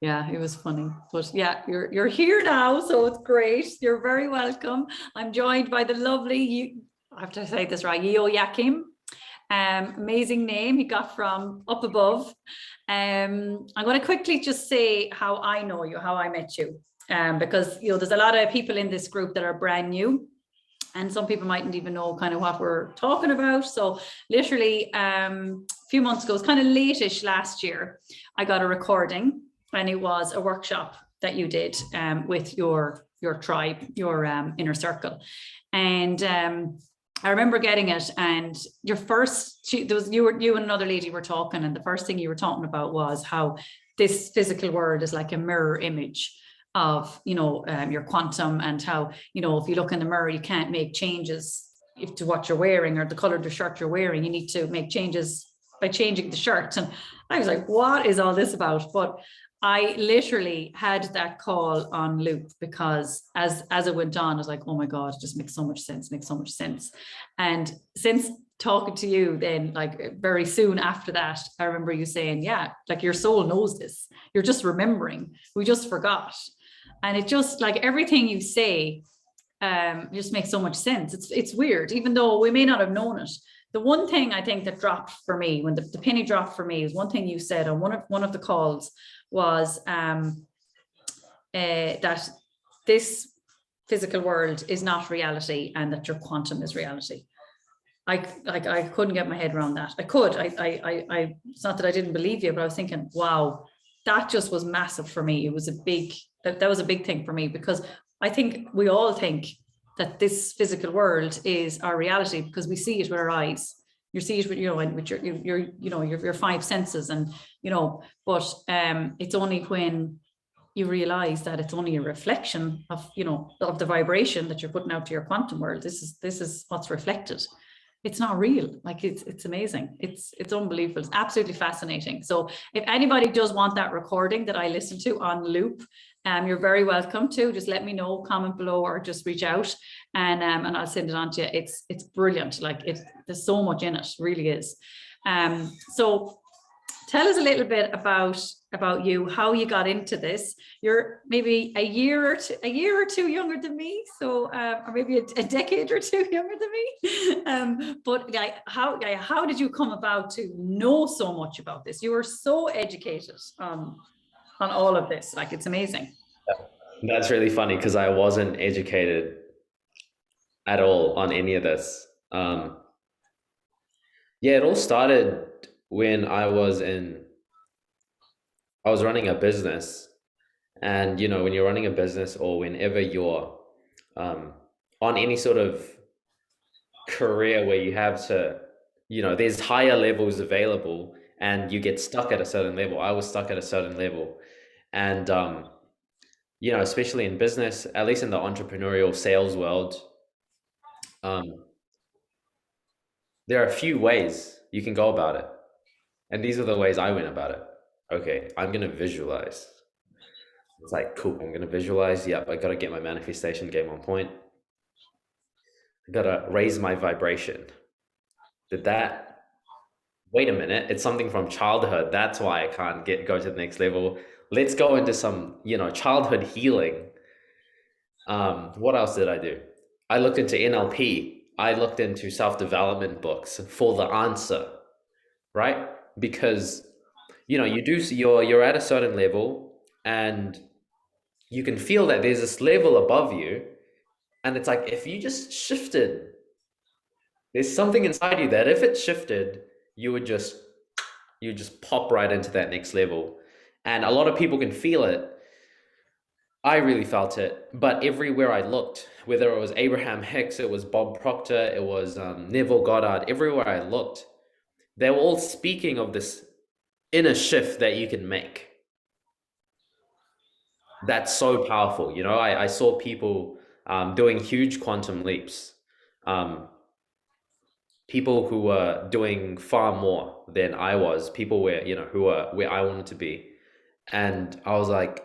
Yeah, it was funny. But yeah, you're here now, so it's great. You're very welcome. I'm joined by the lovely, I have to say this right, Yehoyaqim. Amazing name he got from up above. I'm going to quickly just say how I know you, how I met you, because there's a lot of people in this group that are brand new, and some people mightn't even know kind of what we're talking about. So literally a few months ago, it's kind of late-ish last year, I got a recording, and it was a workshop that you did with your tribe, your inner circle. And I remember getting it, and your first, you and another lady were talking, and the first thing you were talking about was how this physical world is like a mirror image of, your quantum, and how, if you look in the mirror, you can't make changes to what you're wearing or the color of the shirt you're wearing. You need to make changes by changing the shirt. And I was like, what is all this about? But I literally had that call on loop, because as it went on, I was like, oh my God, it just makes so much sense. And since talking to you then, like very soon after that, I remember you saying, yeah, like your soul knows this. You're just remembering. We just forgot. And it just, like, everything you say just makes so much sense. It's weird, even though we may not have known it. The one thing I think that dropped for me, when the penny dropped for me, is one thing you said on one of the calls was that this physical world is not reality, and that your quantum is reality. I couldn't get my head around that. It's not that I didn't believe you, but I was thinking, wow, that just was massive for me. It was that was a big thing for me, because I think we all think that this physical world is our reality, because we see it with our eyes. You see it with, with your five senses, and but it's only when you realize that it's only a reflection of of the vibration that you're putting out to your quantum world. This is what's reflected. It's not real. Like, it's amazing. It's unbelievable. It's absolutely fascinating. So if anybody does want that recording that I listened to on loop, you're very welcome to just let me know, comment below, or just reach out, and I'll send it on to you. It's brilliant. Like, there's so much in it, really is. So tell us a little bit about you, how you got into this. You're maybe a year or two younger than me, so or maybe a decade or two younger than me. But how did you come about to know so much about this? You were so educated on all of this. Like, it's amazing. That's really funny, because I wasn't educated at all on any of this. It all started when I was running a business. And when you're running a business, or whenever you're on any sort of career where you have to, there's higher levels available, and you get stuck at a certain level. I was stuck at a certain level, and especially in business, at least in the entrepreneurial sales world, there are a few ways you can go about it, and these are the ways I went about it. Okay, I'm gonna visualize. It's like, cool, I'm gonna visualize. Yep, I gotta get my manifestation game on point. I gotta raise my vibration. Wait a minute, it's something from childhood. That's why I can't go to the next level. Let's go into some, childhood healing. What else did I do? I looked into NLP. I looked into self-development books for the answer, right? Because, you're at a certain level, and you can feel that there's this level above you. And it's like, if you just shifted, there's something inside you that if it shifted, you would just pop right into that next level. And a lot of people can feel it. I really felt it, but everywhere I looked, whether it was Abraham Hicks, it was Bob Proctor, it was Neville Goddard, everywhere I looked, they were all speaking of this inner shift that you can make. That's so powerful. I saw people doing huge quantum leaps. People who were doing far more than I was, people who were where I wanted to be. And I was like,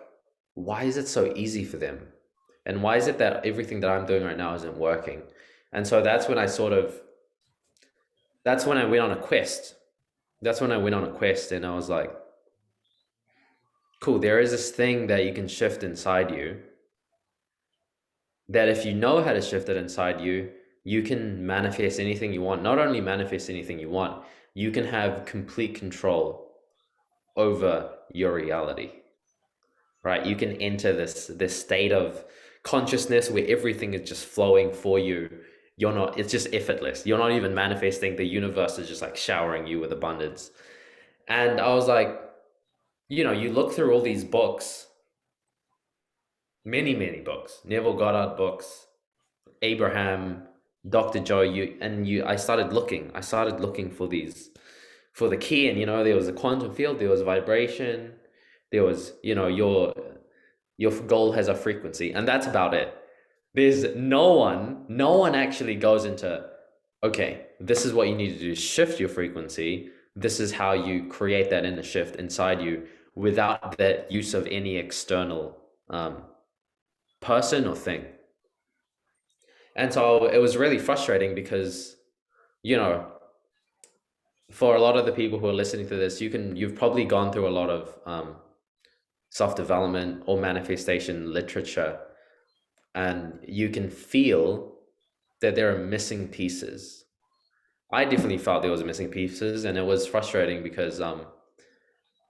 why is it so easy for them? And why is it that everything that I'm doing right now isn't working? And so that's when I went on a quest. And I was like, cool, there is this thing that you can shift inside you, that if you know how to shift it inside you, you can manifest anything you want. Not only manifest anything you want, you can have complete control over your reality, right? You can enter this state of consciousness where everything is just flowing for you. You're not, it's just effortless. You're not even manifesting. The universe is just like showering you with abundance. And I was like, you know, you look through all these books, many books, Neville Goddard books, Abraham, Dr. Joe, I started looking for these, for the key. And, you know, there was a quantum field, there was vibration, there was, you know, your goal has a frequency, and that's about it. There's no one actually goes into, okay, this is what you need to do, shift your frequency. This is how you create that inner shift inside you without the use of any external person or thing. And so it was really frustrating because, you know, for a lot of the people who are listening to this, you've probably gone through a lot of self-development or manifestation literature, and you can feel that there are missing pieces. I definitely felt there was missing pieces, and it was frustrating because,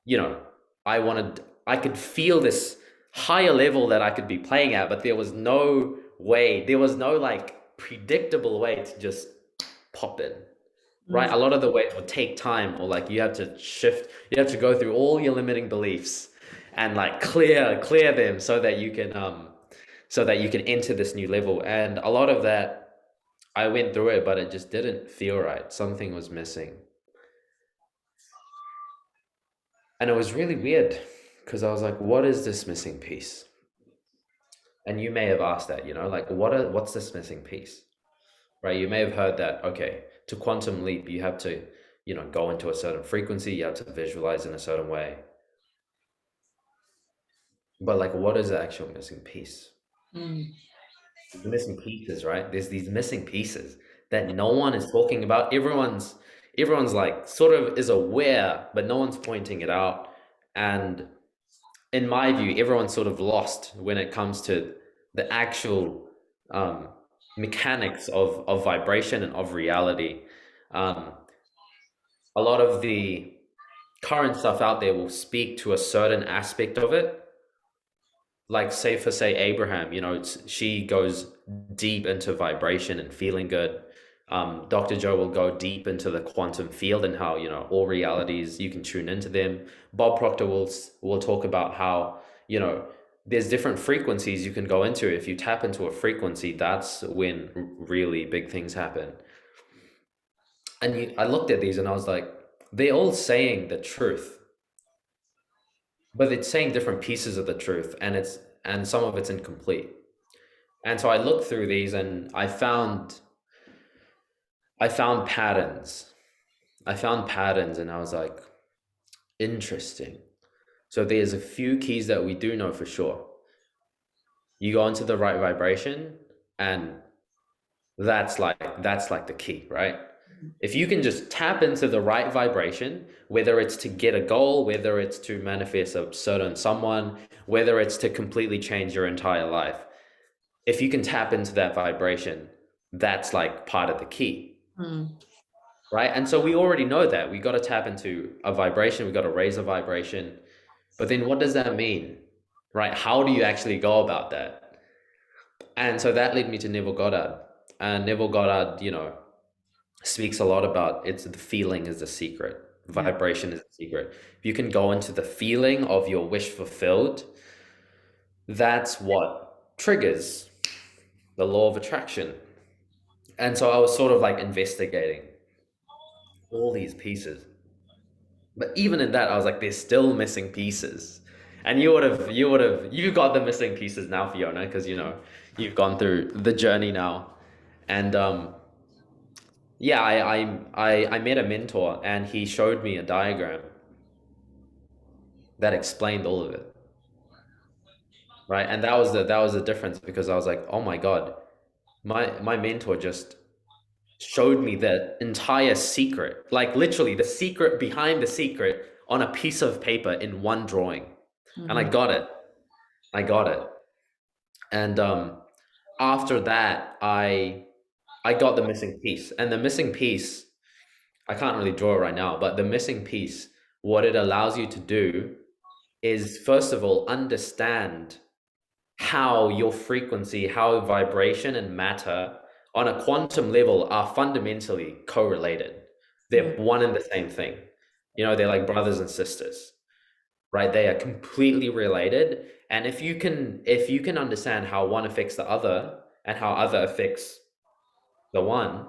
you know, I could feel this higher level that I could be playing at, but there was no like predictable way to just pop in, right? A lot of the ways would take time, or like you have to shift, you have to go through all your limiting beliefs and like clear them so that you can enter this new level. And a lot of that, I went through it, but it just didn't feel right. Something was missing. And it was really weird because I was like, what is this missing piece? And you may have asked that, you know, like what's this missing piece? Right? You may have heard that, okay, to quantum leap, you have to, you know, go into a certain frequency, you have to visualize in a certain way. But like, what is the actual missing piece? The missing pieces, right? There's these missing pieces that no one is talking about. Everyone's like sort of is aware, but no one's pointing it out. And in my view, everyone's sort of lost when it comes to the actual mechanics of vibration and of reality. A lot of the current stuff out there will speak to a certain aspect of it. Like say Abraham, you know, she goes deep into vibration and feeling good. Dr. Joe will go deep into the quantum field and how, you know, all realities, you can tune into them. Bob Proctor will talk about how, you know, there's different frequencies you can go into. If you tap into a frequency, that's when really big things happen. And I looked at these and I was like, they're all saying the truth, but it's saying different pieces of the truth, and some of it's incomplete. And so I looked through these and I found patterns. And I was like, interesting. So there's a few keys that we do know for sure. You go into the right vibration, and that's like the key, right? If you can just tap into the right vibration, whether it's to get a goal, whether it's to manifest a certain someone, whether it's to completely change your entire life, if you can tap into that vibration, that's like part of the key. Right? And so we already know that we got to tap into a vibration, we got to raise a vibration. But then what does that mean? Right? How do you actually go about that? And so that led me to Neville Goddard. And Neville Goddard, you know, speaks a lot about the feeling is the secret. Vibration is the secret. If you can go into the feeling of your wish fulfilled, that's what triggers the law of attraction. And so I was sort of like investigating all these pieces. But even in that, I was like, there's still missing pieces. And you've got the missing pieces now, Fiona, because, you know, you've gone through the journey now. And yeah, I met a mentor, and he showed me a diagram that explained all of it. Right? And that was the difference, because I was like, oh my God, my mentor just showed me the entire secret, like literally the secret behind the secret on a piece of paper in one drawing. And I got it. I got it. And after that, I got the missing piece. And the missing piece, I can't really draw it right now, but the missing piece, what it allows you to do is, first of all, understand how your frequency, how vibration and matter on a quantum level are fundamentally correlated. They're one and the same thing. You know, they're like brothers and sisters, right? They are completely related. And if you can understand how one affects the other and how other affects the one,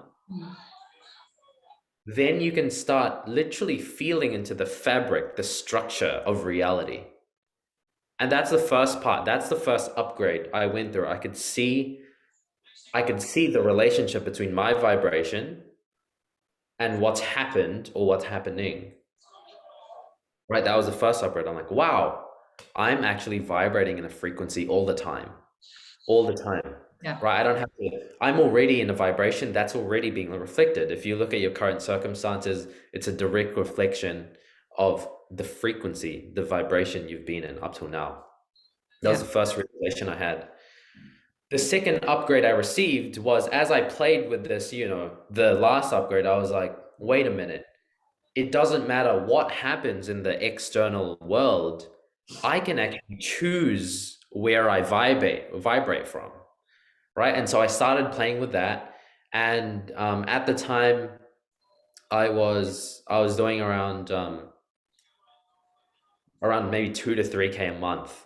then you can start literally feeling into the fabric, the structure of reality. And that's the first part. That's the first upgrade I went through. I could see the relationship between my vibration and what's happened or what's happening. Right? That was the first upgrade. I'm like, wow, I'm actually vibrating in a frequency all the time. All the time. Yeah. Right? I don't have to, I'm already in a vibration that's already being reflected. If you look at your current circumstances, it's a direct reflection of the frequency, the vibration you've been in up till now. That was the first realization I had. The second upgrade I received was, as I played with this, you know, the last upgrade, I was like, wait a minute. It doesn't matter what happens in the external world. I can actually choose where I vibrate from. Right. And so I started playing with that. And at the time I was doing around maybe 2 to 3K a month.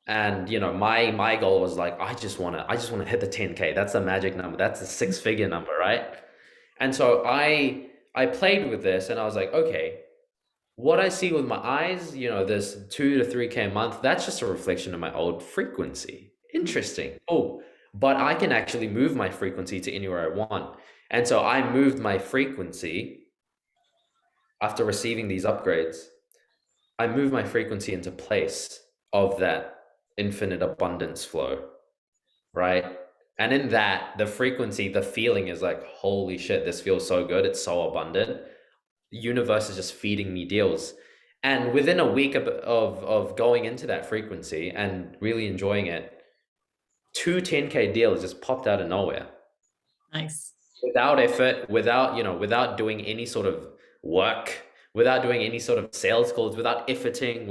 And you know, my goal was like, I just want to hit the 10K. That's the magic number. That's the 6-figure number, right? And so I played with this and I was like, okay, what I see with my eyes, you know, this 2 to 3K a month, that's just a reflection of my old frequency. Interesting. Oh, but I can actually move my frequency to anywhere I want. And so I moved my frequency after receiving these upgrades. I moved my frequency into place of that infinite abundance flow, right? And in that, the frequency, the feeling is like, holy shit, this feels so good. It's so abundant. The universe is just feeding me deals. And within a week of going into that frequency and really enjoying it, 2 10K deals just popped out of nowhere. Nice. Without effort, without doing any sort of work, without doing any sort of sales calls, without efforting,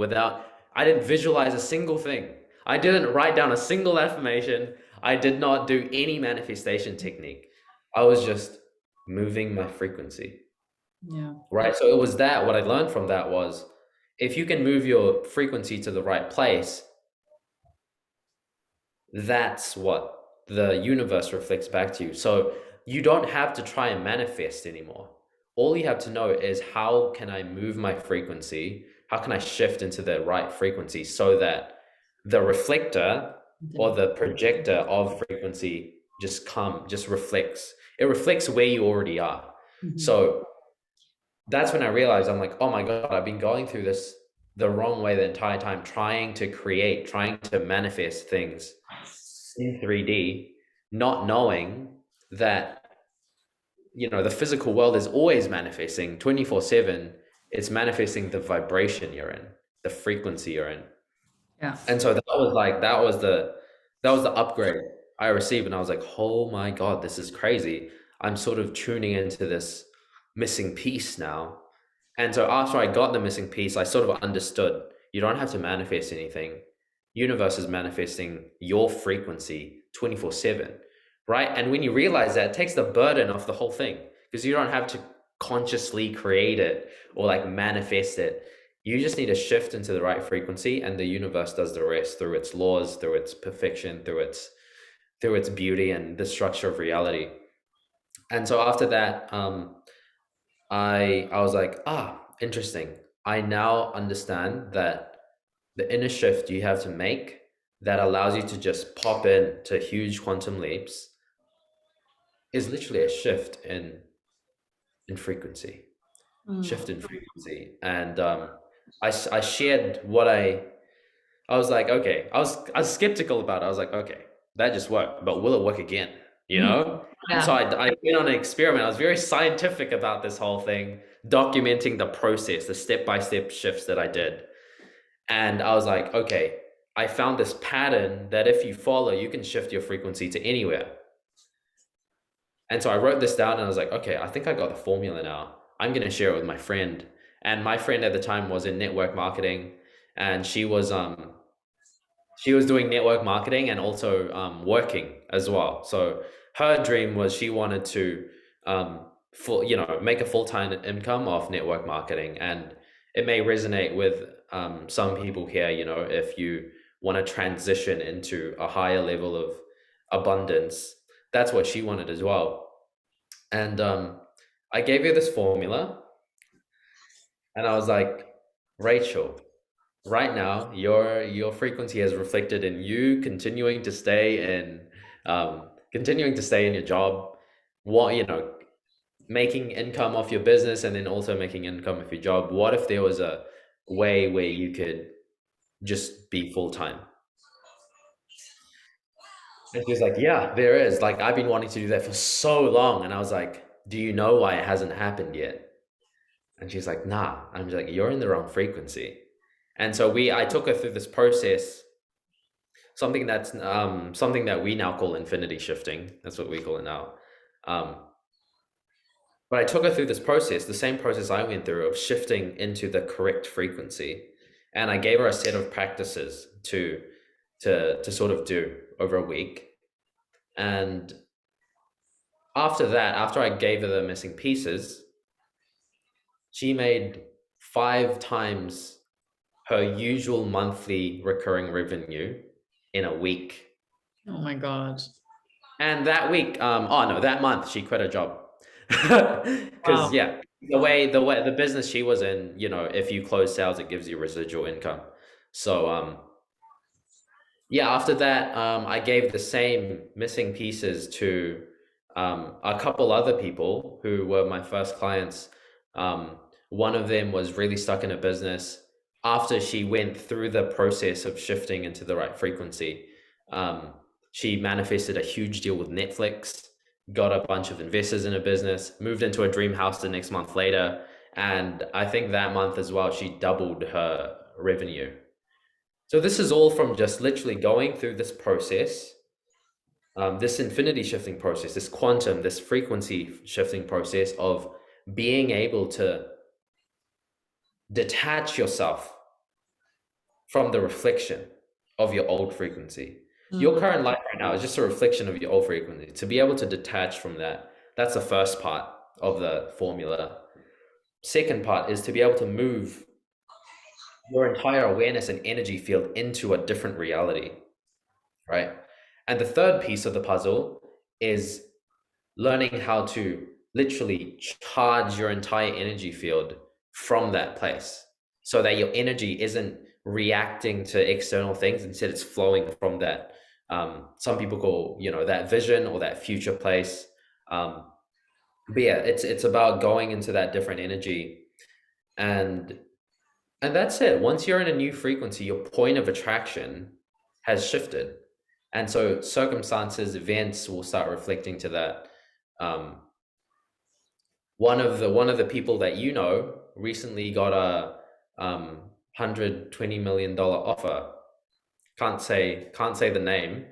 I didn't visualize a single thing. I didn't write down a single affirmation. I did not do any manifestation technique. I was just moving my frequency. Yeah. Right. So it was that, what I learned from that was, if you can move your frequency to the right place, that's what the universe reflects back to you. So you don't have to try and manifest anymore. All you have to know is, how can I move my frequency? How can I shift into the right frequency so that the reflector or the projector of frequency just reflects. It reflects where you already are. So that's when I realized, I'm like, oh my God, I've been going through this the wrong way the entire time, trying to manifest things in 3D, not knowing that, you know, the physical world is always manifesting 24/7. It's manifesting the vibration you're in, the frequency you're in. Yeah. And so that was the upgrade I received. And I was like, oh my God, this is crazy. I'm sort of tuning into this missing piece now. And so after I got the missing piece, I sort of understood, you don't have to manifest anything. Universe is manifesting your frequency 24/7, right? And when you realize that, it takes the burden off the whole thing, because you don't have to consciously create it or like manifest it. You just need to shift into the right frequency, and the universe does the rest through its laws, through its perfection, through its beauty and the structure of reality. And so after that, I was like, interesting. I now understand that the inner shift you have to make that allows you to just pop into huge quantum leaps is literally a shift in frequency. Shift in frequency. And I shared what I was like, okay, I was skeptical about it. I was like, okay, that just worked, but will it work again? You know? Yeah. So I went on an experiment. I was very scientific about this whole thing, documenting the process, the step-by-step shifts that I did. And I was like, okay, I found this pattern that if you follow, you can shift your frequency to anywhere. And so I wrote this down and I was like, okay, I think I got the formula now. I'm going to share it with my friend. And my friend at the time was in network marketing, and she was doing network marketing and also working as well. So her dream was she wanted to make a full-time income off network marketing. And it may resonate with some people here, if you want to transition into a higher level of abundance. That's what she wanted as well. And I gave her this formula, and I was like, Rachel, right now your frequency is reflected in you continuing to stay in your job, making income off your business, and then also making income off your job. What if there was a way where you could just be full-time? And she was like, yeah, there is. Like, I've been wanting to do that for so long. And I was like, do you know why it hasn't happened yet? And she's like, nah. I'm just like, you're in the wrong frequency. And so I took her through this process, something that we now call infinity shifting. That's what we call it now. But I took her through this process, the same process I went through of shifting into the correct frequency. And I gave her a set of practices to sort of do over a week. And after that, after I gave her the missing pieces, she made 5 times her usual monthly recurring revenue in a week. Oh my God. And that week, that month she quit her job. Because Wow. the business she was in, if you close sales, it gives you residual income. So after that, I gave the same missing pieces to a couple other people who were my first clients. One of them was really stuck in a business. After she went through the process of shifting into the right frequency, she manifested a huge deal with Netflix, got a bunch of investors in a business, moved into a dream house the next month later. And I think that month as well, she doubled her revenue. So this is all from just literally going through this process, this infinity shifting process, this quantum, this frequency shifting process of being able to detach yourself from the reflection of your old frequency. Your current life right now is just a reflection of your old frequency. To be able to detach from that, that's the first part of the formula. Second part is to be able to move your entire awareness and energy field into a different reality, right? And the third piece of the puzzle is learning how to literally charge your entire energy field from that place so that your energy isn't reacting to external things. Instead, it's flowing from that. Some people call, that vision or that future place. But yeah, it's about going into that different energy. And that's it. Once you're in a new frequency, your point of attraction has shifted. And so circumstances, events will start reflecting to that. One of the people that recently got a $120 million offer. Can't say the name,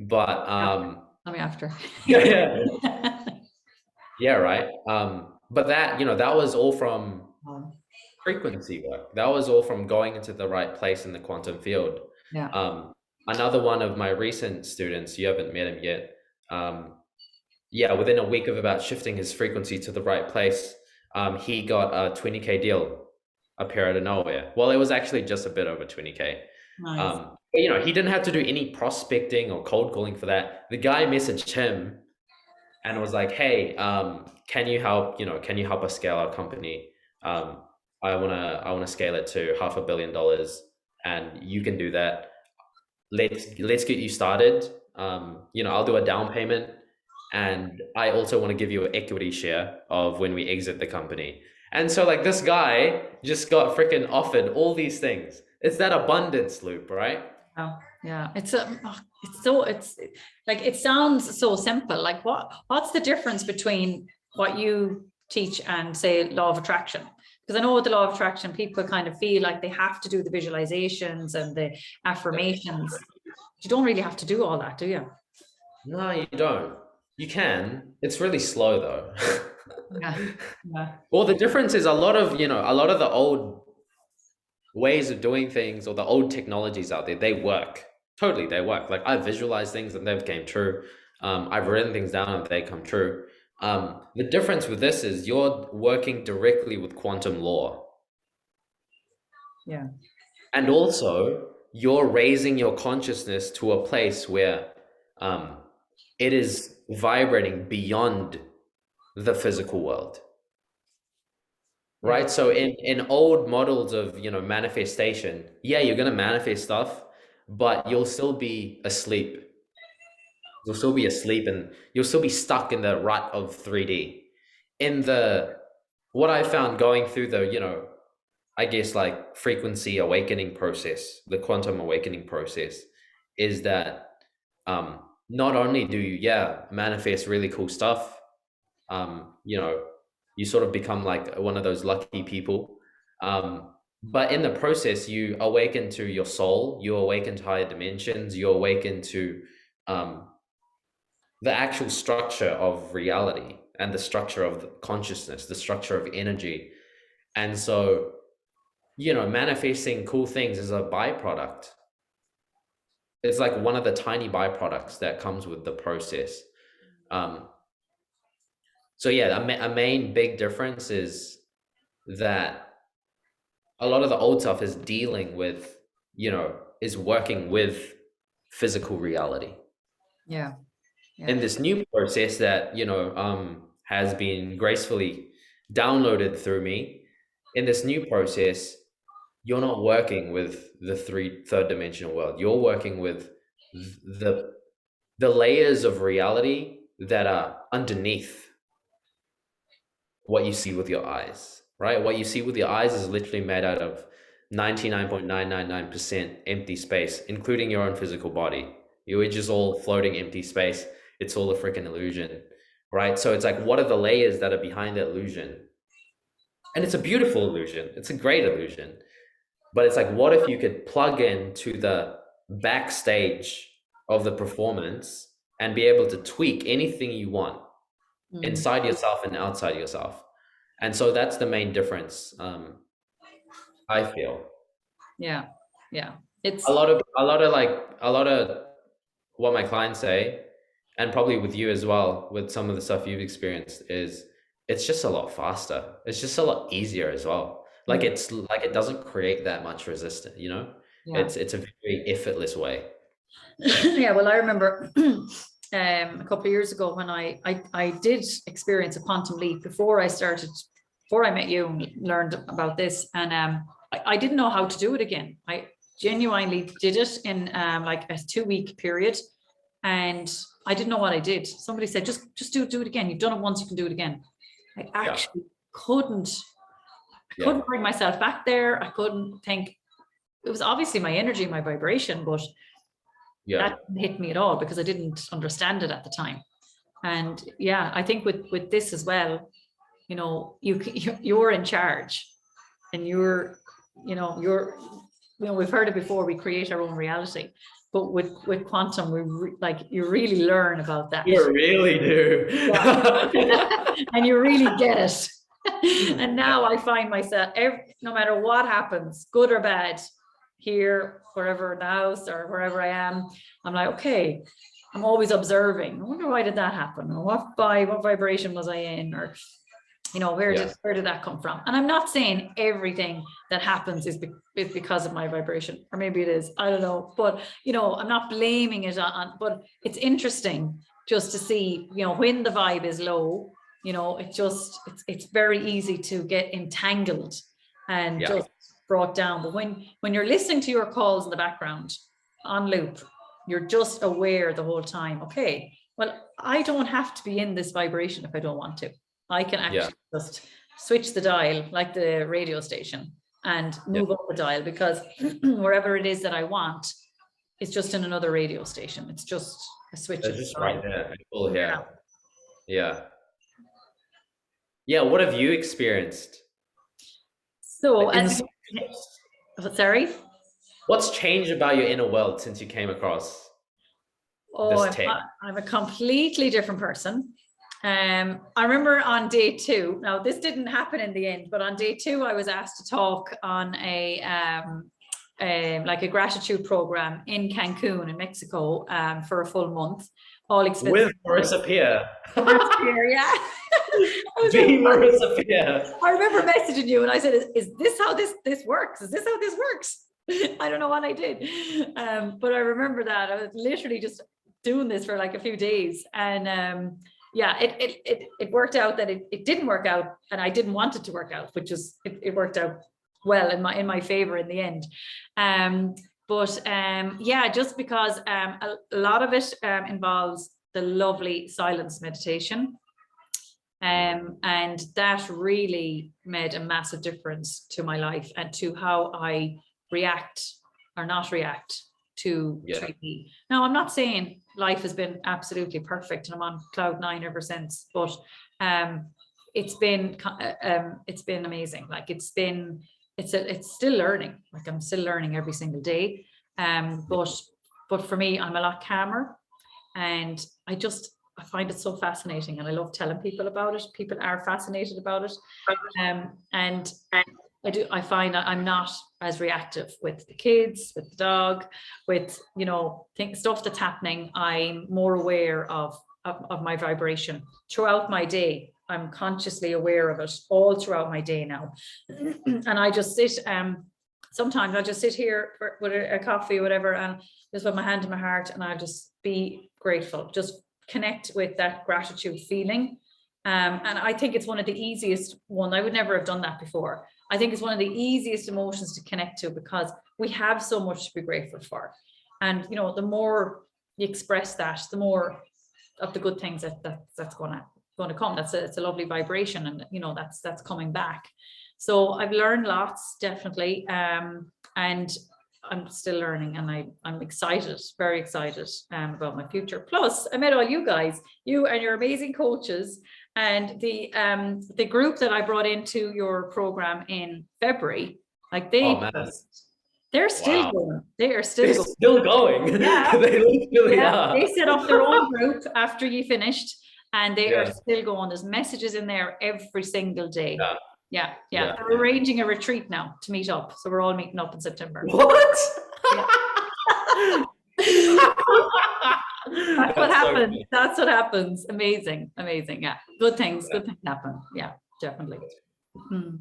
but Tell me after. yeah, right. But that was all from frequency work. That was all from going into the right place in the quantum field. Yeah. Another one of my recent students, you haven't met him yet. Within a week of about shifting his frequency to the right place, he got a 20K deal appear out of nowhere. Well, it was actually just a bit over 20K. Nice. But, he didn't have to do any prospecting or cold calling for that. The guy messaged him and was like, hey, can you help us scale our company? I wanna scale it to $500 million, and you can do that. Let's get you started. I'll do a down payment, and I also want to give you an equity share of when we exit the company. And so like this guy just got freaking offered all these things. It's that abundance loop, right? Oh, yeah. It sounds so simple. Like what's the difference between what you teach and say law of attraction? Because I know with the law of attraction, people kind of feel like they have to do the visualizations and the affirmations. You don't really have to do all that, do you? No, you don't. You can. It's really slow though. Yeah. Yeah. Well, the difference is a lot of the old ways of doing things or the old technologies out there, they work. Totally, they work. Like I've visualized things and they've came true. I've written things down and they come true. The difference with this is you're working directly with quantum law. Yeah. And also you're raising your consciousness to a place where it is vibrating beyond the physical world. Right. So in old models of, manifestation, yeah, you're going to manifest stuff, but you'll still be asleep. You'll still be asleep and you'll still be stuck in the rut of 3D. What I found going through the, I guess like frequency awakening process, the quantum awakening process, is that not only do you, manifest really cool stuff, you sort of become like one of those lucky people. But in the process, you awaken to your soul, you awaken to higher dimensions, you awaken to the actual structure of reality and the structure of the consciousness, the structure of energy. And so, manifesting cool things is a byproduct. It's like one of the tiny byproducts that comes with the process. So yeah, a main big difference is that a lot of the old stuff is dealing with, is working with physical reality. Yeah. Yeah. In this new process that, has been gracefully downloaded through me, in this new process, you're not working with the third dimensional world. You're working with the layers of reality that are underneath what you see with your eyes, right? What you see with your eyes is literally made out of 99.999% empty space, including your own physical body. You're just all floating empty space. It's all a freaking illusion, right? So it's like, what are the layers that are behind that illusion? And it's a beautiful illusion. It's a great illusion. But it's like, what if you could plug into the backstage of the performance and be able to tweak anything you want inside yourself and outside yourself? And so that's the main difference, I feel. Yeah. Yeah. It's A lot of what my clients say, and probably with you as well, with some of the stuff you've experienced, is it's just a lot faster. It's just a lot easier as well. Like it's like it doesn't create that much resistance, Yeah. It's a very effortless way. Yeah, well, I remember a couple of years ago when I did experience a quantum leap before I met you and learned about this, and I didn't know how to do it again. I genuinely did it in like a 2-week period, and I didn't know what I did. Somebody said, just do it again. You've done it once, you can do it again. I actually couldn't bring myself back there. I couldn't think. It was obviously my energy, my vibration, but that didn't hit me at all because I didn't understand it at the time. And yeah, I think with this as well, you're in charge, and we've heard it before, we create our own reality. But with quantum, you really learn about that. You really do. Yeah. And you really get it. And now I find myself, no matter what happens, good or bad, here, wherever in the house or wherever I am, I'm like, okay, I'm always observing. I wonder, why did that happen? Or what vibration was I in? Or, where did that come from? And I'm not saying everything that happens is because of my vibration, or maybe it is, I don't know. But, I'm not blaming it on, but it's interesting just to see, when the vibe is low, it's very easy to get entangled and just brought down. But when you're listening to your calls in the background on loop, you're just aware the whole time, okay, well, I don't have to be in this vibration if I don't want to. I can actually just switch the dial like the radio station and move up the dial, because wherever it is that I want, it's just in another radio station. It's just a switch. It's just right there. Cool here. Yeah. What have you experienced? So, In sorry. What's changed about your inner world since you came across Oh, this tech? I'm a completely different person. I remember on day 2, now this didn't happen in the end, but on day 2, I was asked to talk on like a gratitude program in Cancun in Mexico for a full month, all expenses. With Marissa Peer. Yeah. Be Marissa Peer. I remember messaging you and I said, is this how this works? Is this how this works? I don't know what I did. But I remember that I was literally just doing this for like a few days. And yeah, it worked out that it didn't work out, and I didn't want it to work out, which is it worked out well in my favor in the end. But yeah, just because a lot of it involves the lovely silence meditation. And that really made a massive difference to my life and to how I react or not react to treatment. Now, I'm not saying life has been absolutely perfect and I'm on cloud 9 ever since, but it's been amazing. Like it's still learning. Like I'm still learning every single day. But for me, I'm a lot calmer, and I find it so fascinating, and I love telling people about it. People are fascinated about it. And I find that I'm not as reactive with the kids, with the dog, with, stuff that's happening. I'm more aware of my vibration throughout my day. I'm consciously aware of it all throughout my day now. And I just sit, sometimes I'll just sit here with a coffee or whatever, and just put my hand in my heart, and I'll just be grateful, just connect with that gratitude feeling. And I think it's one of the easiest one. I would never have done that before. I think it's one of the easiest emotions to connect to, because we have so much to be grateful for. And, the more you express that, the more of the good things that's going to come. It's a lovely vibration, and, that's coming back. So I've learned lots, definitely. And I'm still learning, and I'm excited, very excited about my future. Plus, I met all you guys, you and your amazing coaches, and the group that I brought into your program in February. Like they're still going. They are still going. Yeah. They literally are. They set up their own group after you finished, and they are still going. There's messages in there every single day. Yeah. We're arranging a retreat now to meet up. So we're all meeting up in September. What? Yeah. That's what happens. That's what happens. Amazing. Yeah. Good things happen. Yeah, definitely. Mm-hmm.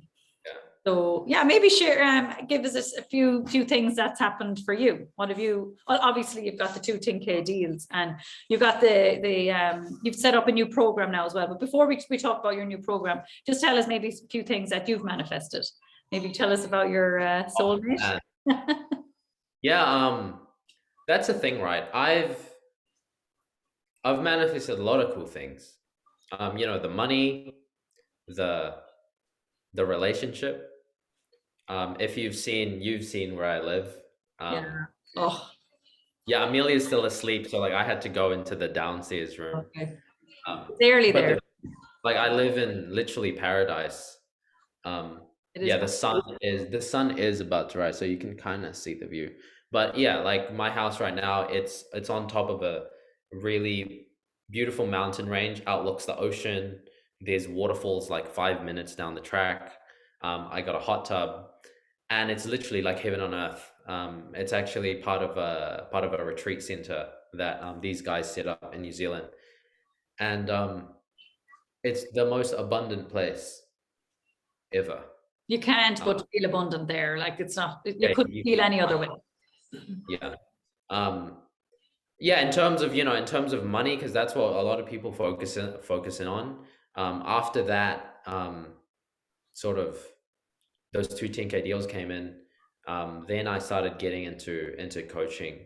So yeah, maybe share, give us a few things that's happened for you. What have you? Well, obviously you've got the 2 10K deals, and you've got you've set up a new program now as well. But before we talk about your new program, just tell us maybe a few things that you've manifested. Maybe tell us about your soulmate. Yeah, that's the thing, right? I've manifested a lot of cool things. The money, the relationship. If you've seen where I live. Yeah, Amelia's still asleep, so like I had to go into the downstairs room. Okay. Barely there. Like I live in literally paradise. Yeah, the sun is about to rise, so you can kind of see the view. But yeah, like my house right now, it's on top of a really beautiful mountain range, outlooks the ocean. There's waterfalls like 5 minutes down the track. I got a hot tub, and it's literally like heaven on earth. It's actually part of a retreat center that these guys set up in New Zealand, and it's the most abundant place ever. You can't but feel abundant there. Like it's not. You couldn't feel any other way. Yeah. Yeah, in terms of money, because that's what a lot of people focusing on. After that, sort of those 2 10K deals came in, then I started getting into coaching.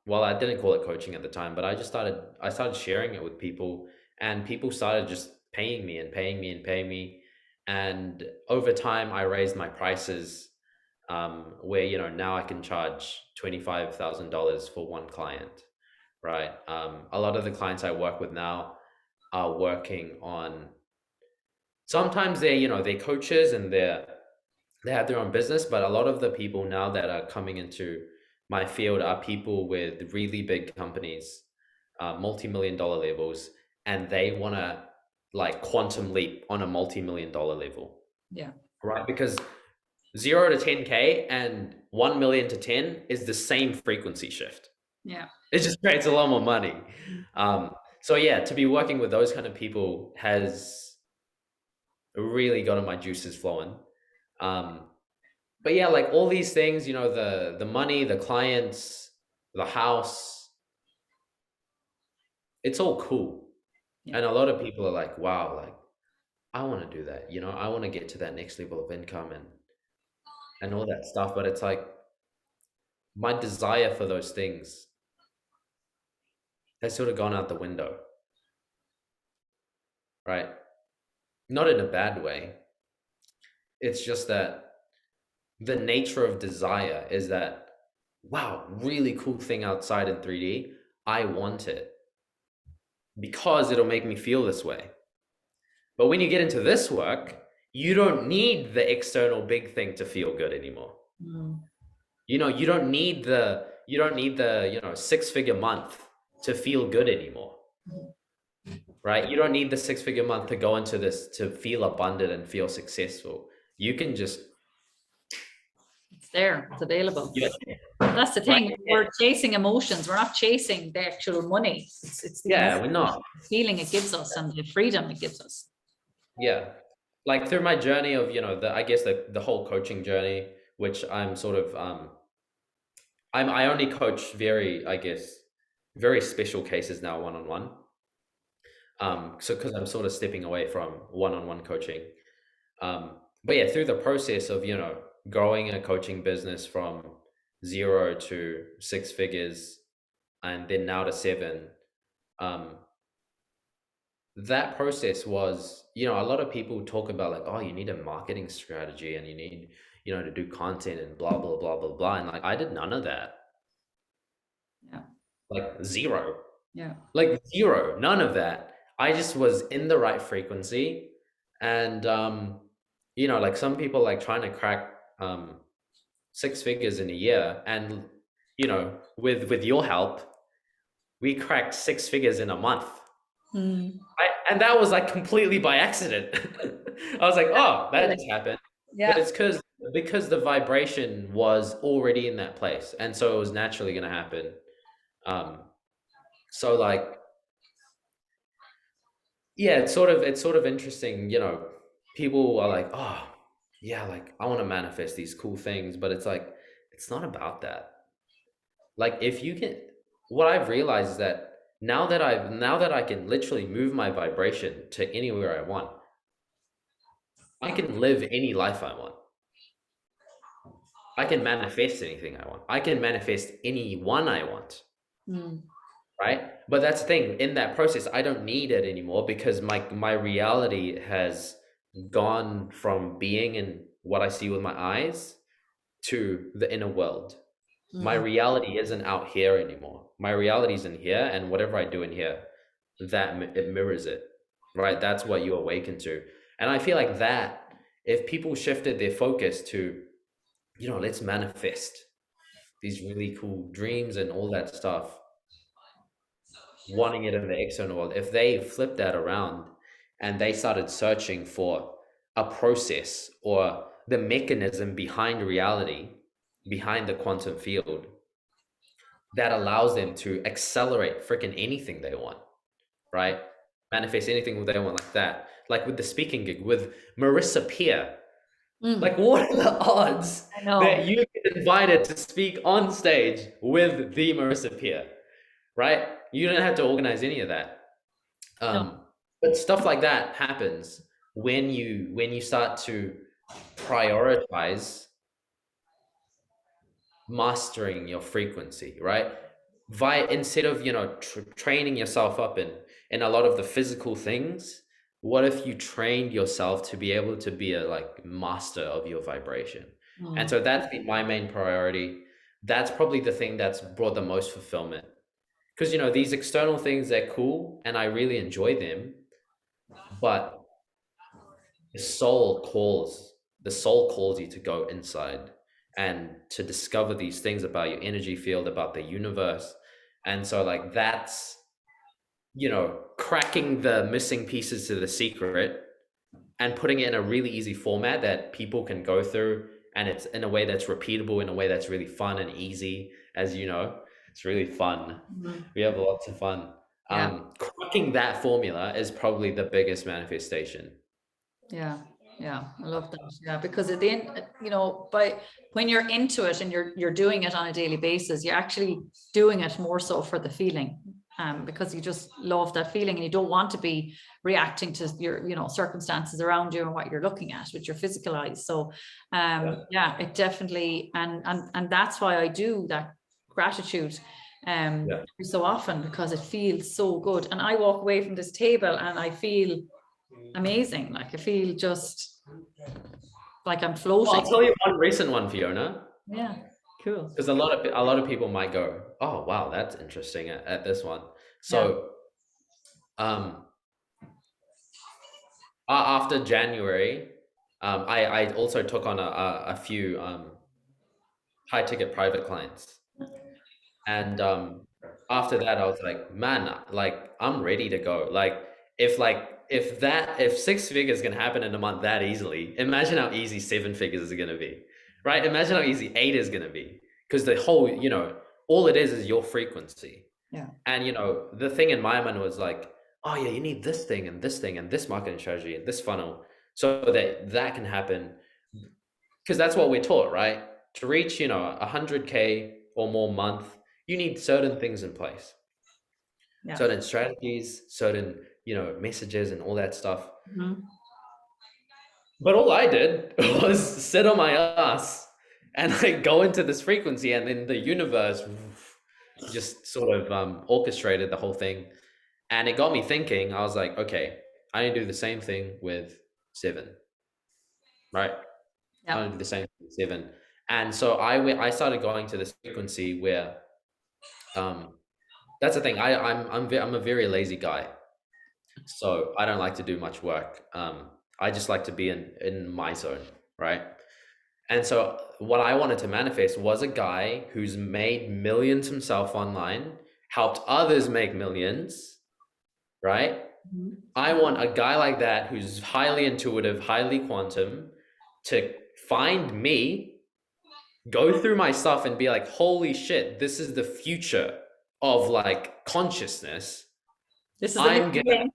Well, I didn't call it coaching at the time, but I started sharing it with people, and people started just paying me. And over time, I raised my prices, where, now I can charge $25,000 for one client, right? A lot of the clients I work with now are working on, sometimes they're coaches and they're they have their own business, but a lot of the people now that are coming into my field are people with really big companies, multi-million dollar levels, and they want to like quantum leap on a multi-million dollar level. Yeah. Right? Because 0 to 10K and 1 million to 10 is the same frequency shift. Yeah. It just creates a lot more money. So yeah, to be working with those kind of people has really gotten my juices flowing. But yeah, like all these things, you know, the money, the clients, the house, it's all cool. Yeah. And a lot of people are like, wow, like I want to do that, you know, I want to get to that next level of income and all that stuff. But it's like my desire for those things has sort of gone out the window, right? Not in a bad way. It's just that the nature of desire is that, wow, really cool thing outside in 3D. I want it because it'll make me feel this way. But when you get into this work, you don't need the external big thing to feel good anymore. Mm. You know, you don't need the, you know, 6-figure month to feel good anymore. Right? You don't need the 6-figure month to go into this to feel abundant and feel successful. You can just, It's there, it's available. yeah, That's the thing. right. We're chasing emotions. We're not chasing the actual money. It's the Yeah, we're not. feeling it gives us and the freedom it gives us. Yeah. Like through my journey of, you know, I guess the whole coaching journey, which I'm sort of I only coach very, I guess, very special cases now one-on-one. So because I'm sort of stepping away from one-on-one coaching. But yeah, through the process of, you know, growing a coaching business from 0 to 6 figures and then now to 7, that process was, you know, a lot of people talk about like, oh, you need a marketing strategy and you need, you know, to do content and blah, blah, blah, blah, blah. And like, I did none of that. Yeah. Like zero. Yeah. Like zero, none of that. I just was in the right frequency. And, you know, like some people like trying to crack 6 figures in a year. And, you know, with your help, we cracked 6 figures in a month. Mm. And that was like completely by accident. I was like, oh, that just happened. Yeah. But it's because the vibration was already in that place. And so it was naturally going to happen. So like, yeah, it's sort of interesting, you know, people are like, oh, yeah, like I want to manifest these cool things, but it's like, it's not about that. Like if you can, what I've realized is that now that I can literally move my vibration to anywhere I want, I can live any life I want. I can manifest anything I want. I can manifest anyone I want. Mm. Right? But that's the thing, in that process, I don't need it anymore because my reality has gone from being in what I see with my eyes to the inner world. My reality isn't out here anymore. My reality is in here, and whatever I do in here, it mirrors it, right? That's what you awaken to. And I feel like that, if people shifted their focus to, you know, let's manifest these really cool dreams and all that stuff, wanting it in the external world, if they flip that around and they started searching for a process or the mechanism behind reality, behind the quantum field, that allows them to accelerate freaking anything they want, right? Manifest anything they want like that. Like with the speaking gig with Marissa Peer. Like, what are the odds that you get invited to speak on stage with the Marissa Peer? Right? You don't have to organize any of that. But stuff like that happens when you start to prioritize mastering your frequency, right? Instead of, you know, training yourself up in a lot of the physical things, what if you trained yourself to be able to be a like master of your vibration? And so that's been my main priority. That's probably the thing that's brought the most fulfillment. Because, you know, these external things, they're cool and I really enjoy them, but the soul calls. the soul calls you to go inside and to discover these things about your energy field, about the universe. And so like that's, you know, cracking the missing pieces to the secret and putting it in a really easy format that people can go through, and it's in a way that's repeatable, in a way that's really fun and easy. As you know, it's really fun. We have lots of fun. Yeah. Cracking that formula is probably the biggest manifestation. Yeah, yeah, I love that. Yeah, because at the end, you know, when you're into it and you're doing it on a daily basis, you're actually doing it more so for the feeling, because you just love that feeling and you don't want to be reacting to your, you know, circumstances around you and what you're looking at with your physical eyes. So, yeah, it definitely, and that's why I do that gratitude every so often, because it feels so good. And I walk away from this table and I feel amazing. Like I feel just like I'm floating. I'll tell you one recent one, Fiona. Yeah, cool. Because a lot of people might go, "Oh, wow, that's interesting." At this one, so after January, I also took on a few high ticket private clients, and after that, I was like, "Man, like I'm ready to go." If 6 figures can happen in a month that easily, imagine how easy 7 figures is gonna be, right? Imagine how easy 8 is gonna be, because the whole, you know, all it is your frequency. Yeah. And you know, the thing in my mind was like, oh yeah, you need this thing and this thing and this marketing strategy and this funnel, so that can happen, because that's what we're taught, right? To reach, you know, 100K or more month, you need certain things in place. Yeah. Certain strategies, certain, you know, messages and all that stuff. But all I did was sit on my ass and like go into this frequency, and then the universe just sort of orchestrated the whole thing. And it got me thinking. I was like, okay, I need to do the same thing with 7, right? I want to do the same thing with 7. And so I started going to this frequency where, that's the thing. I'm a very lazy guy, so I don't like to do much work. I just like to be in my zone, right? And so what I wanted to manifest was a guy who's made millions himself online, helped others make millions, right? I want a guy like that who's highly intuitive, highly quantum, to find me, go through my stuff and be like, holy shit, this is the future of like consciousness. This is I'm gonna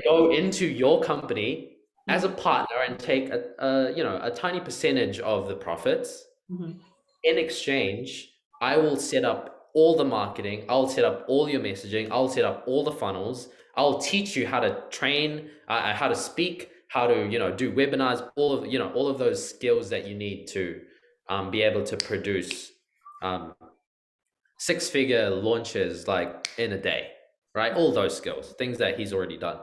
go into your company as a partner and take a tiny percentage of the profits. In exchange, I will set up all the marketing, I'll set up all your messaging, I'll set up all the funnels, I'll teach you how to train, how to speak, how to, you know, do webinars, all of those skills that you need to be able to produce 6-figure launches like in a day, right? All those skills, things that he's already done.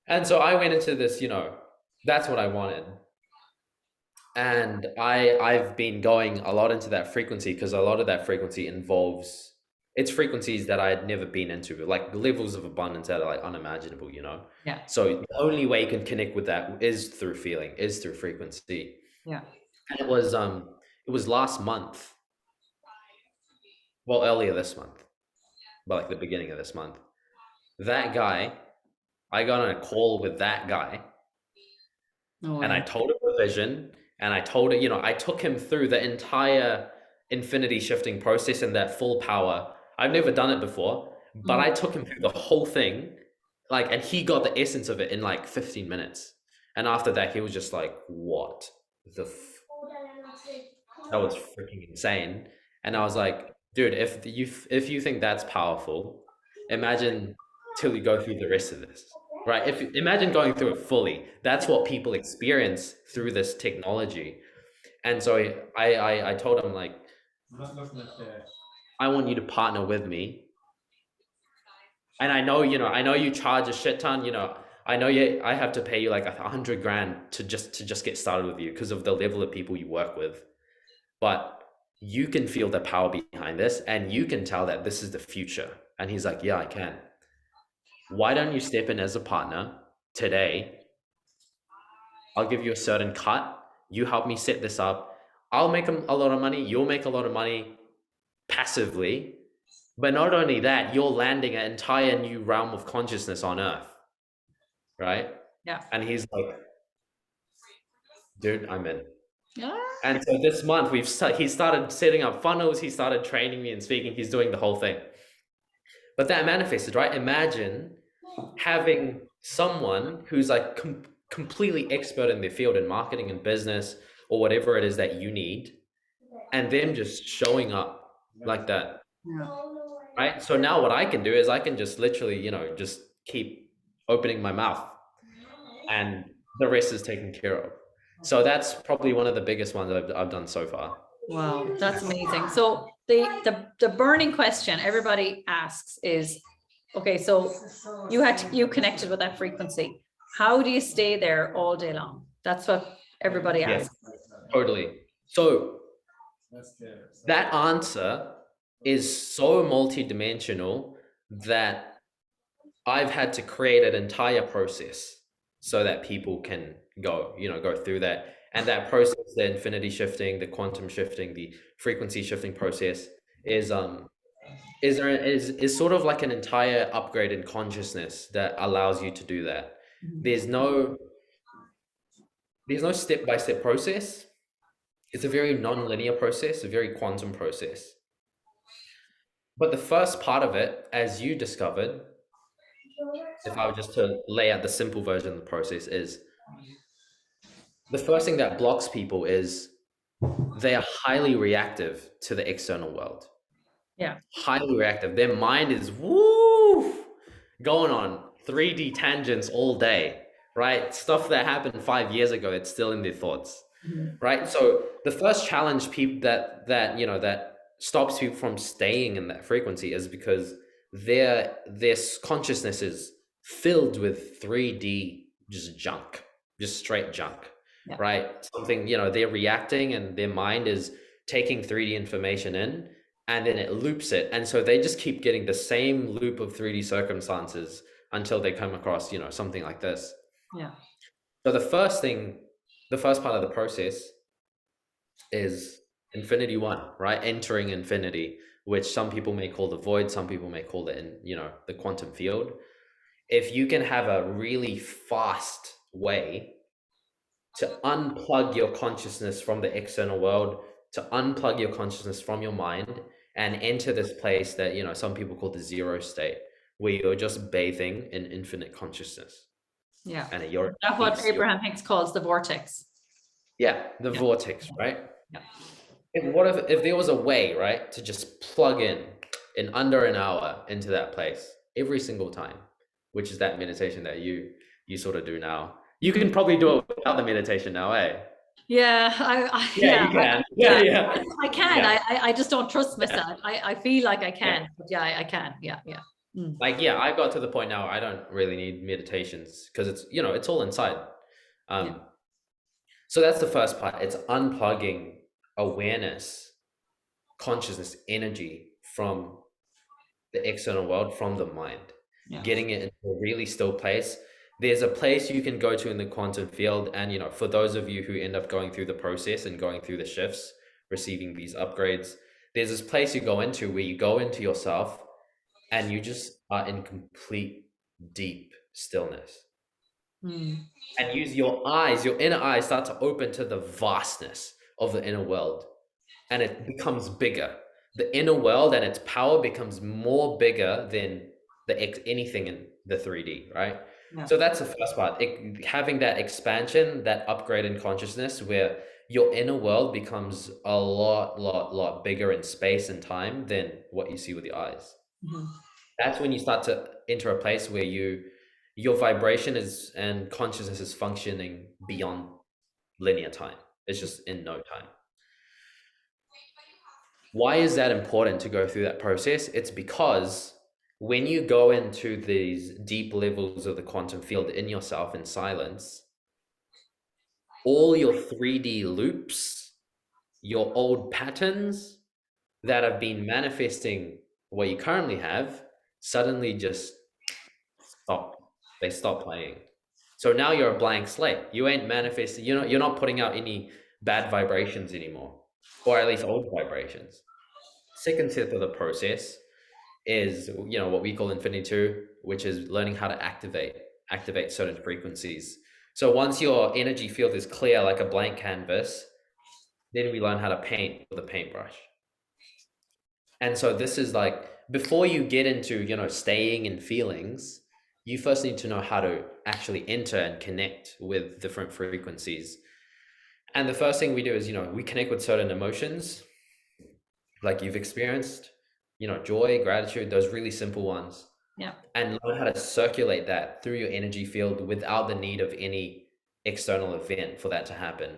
And so I went into this, you know, that's what I wanted. And I've been going a lot into that frequency, because a lot of that frequency involves, it's frequencies that I had never been into, like levels of abundance that are like unimaginable, you know? Yeah. So the only way you can connect with that is through feeling, is through frequency. Yeah. And it was last month, well, earlier this month, but like the beginning of this month, that guy, I got on a call with that guy. And I told him the vision, and I told it, you know, I took him through the entire infinity shifting process and that full power. I've never done it before, but I took him through the whole thing, like, and he got the essence of it in like 15 minutes. And after that, he was just like, what the that was freaking insane. And I was like, dude, if you think that's powerful, imagine till you go through the rest of this, right? Imagine going through it fully. That's what people experience through this technology. And so I told him, like, I want you to partner with me. And I know you charge a shit ton, you know, I know I have to pay you like 100 grand to just get started with you because of the level of people you work with. But you can feel the power behind this, and you can tell that this is the future. And he's like, yeah, I can. Why don't you step in as a partner today? I'll give you a certain cut. You help me set this up. I'll make a lot of money. You'll make a lot of money passively. But not only that, you're landing an entire new realm of consciousness on Earth, right? Yeah. And he's like, dude, I'm in. Yeah. And so this month he started setting up funnels. He started training me and speaking. He's doing the whole thing. But that manifested, right? Imagine having someone who's like completely expert in their field in marketing and business or whatever it is that you need, and them just showing up like that. Yeah. Right? So now what I can do is I can just literally, just keep opening my mouth, and the rest is taken care of. So that's probably one of the biggest ones I've done so far. Wow, that's amazing. So the burning question everybody asks is, okay, so you connected with that frequency. How do you stay there all day long? That's what everybody asks. Yes, totally. So that answer is so multidimensional that I've had to create an entire process so that people can go through that. And that process, the infinity shifting, the quantum shifting, the frequency shifting process is sort of like an entire upgrade in consciousness that allows you to do that. There's no step-by-step process. It's a very non-linear process, a very quantum process. But the first part of it, as you discovered, if I were just to lay out the simple version of the process, is the first thing that blocks people is they are highly reactive to the external world. Yeah. Highly reactive. Their mind is going on 3D tangents all day, right? Stuff that happened 5 years ago, it's still in their thoughts, right? So the first challenge people that stops people from staying in that frequency is because their consciousness is filled with 3D just junk, just straight junk. Yeah. Right? Something, they're reacting and their mind is taking 3D information in and then it loops it. And so they just keep getting the same loop of 3D circumstances until they come across, something like this. Yeah. So the first part of the process is Infinity One, right? Entering infinity, which some people may call the void, some people may call it the quantum field. If you can have a really fast way to unplug your consciousness from the external world, to unplug your consciousness from your mind and enter this place that, some people call the zero state, where you're just bathing in infinite consciousness. Yeah. And that's what Abraham Hicks calls the vortex. Yeah, the vortex, right? Yeah. And what if there was a way, right, to just plug in under an hour into that place every single time, which is that meditation that you sort of do now. You can probably do it without the meditation now, eh? Yeah, you can. I can. Yeah. I just don't trust myself. Yeah. I feel like I can, but I can. Yeah. Like, I got to the point now I don't really need meditations because it's, it's all inside. So that's the first part. It's unplugging awareness, consciousness, energy from the external world, from the mind, getting it into a really still place. There's a place you can go to in the quantum field. And, for those of you who end up going through the process and going through the shifts, receiving these upgrades, there's this place you go into where you go into yourself and you just are in complete, deep stillness. And use your eyes, your inner eyes start to open to the vastness of the inner world. And it becomes bigger. The inner world and its power becomes more bigger than anything in the 3D, right? Yeah. So that's the first part. Having that expansion, that upgrade in consciousness where your inner world becomes a lot bigger in space and time than what you see with your eyes. That's when you start to enter a place where your vibration and consciousness is functioning beyond linear time. It's just in no time. Why is that important to go through that process? It's because when you go into these deep levels of the quantum field in yourself in silence, all your 3D loops, your old patterns that have been manifesting what you currently have, suddenly just stop. They stop playing. So now you're a blank slate. You ain't manifesting, you're not putting out any bad vibrations anymore, or at least old vibrations. Second step of the process is, what we call Infinity 2, which is learning how to activate certain frequencies. So once your energy field is clear like a blank canvas, then we learn how to paint with a paintbrush. And so this is like, before you get into, staying in feelings, you first need to know how to actually enter and connect with different frequencies. And the first thing we do is, we connect with certain emotions like you've experienced, joy, gratitude, those really simple ones. Yeah. And learn how to circulate that through your energy field without the need of any external event for that to happen.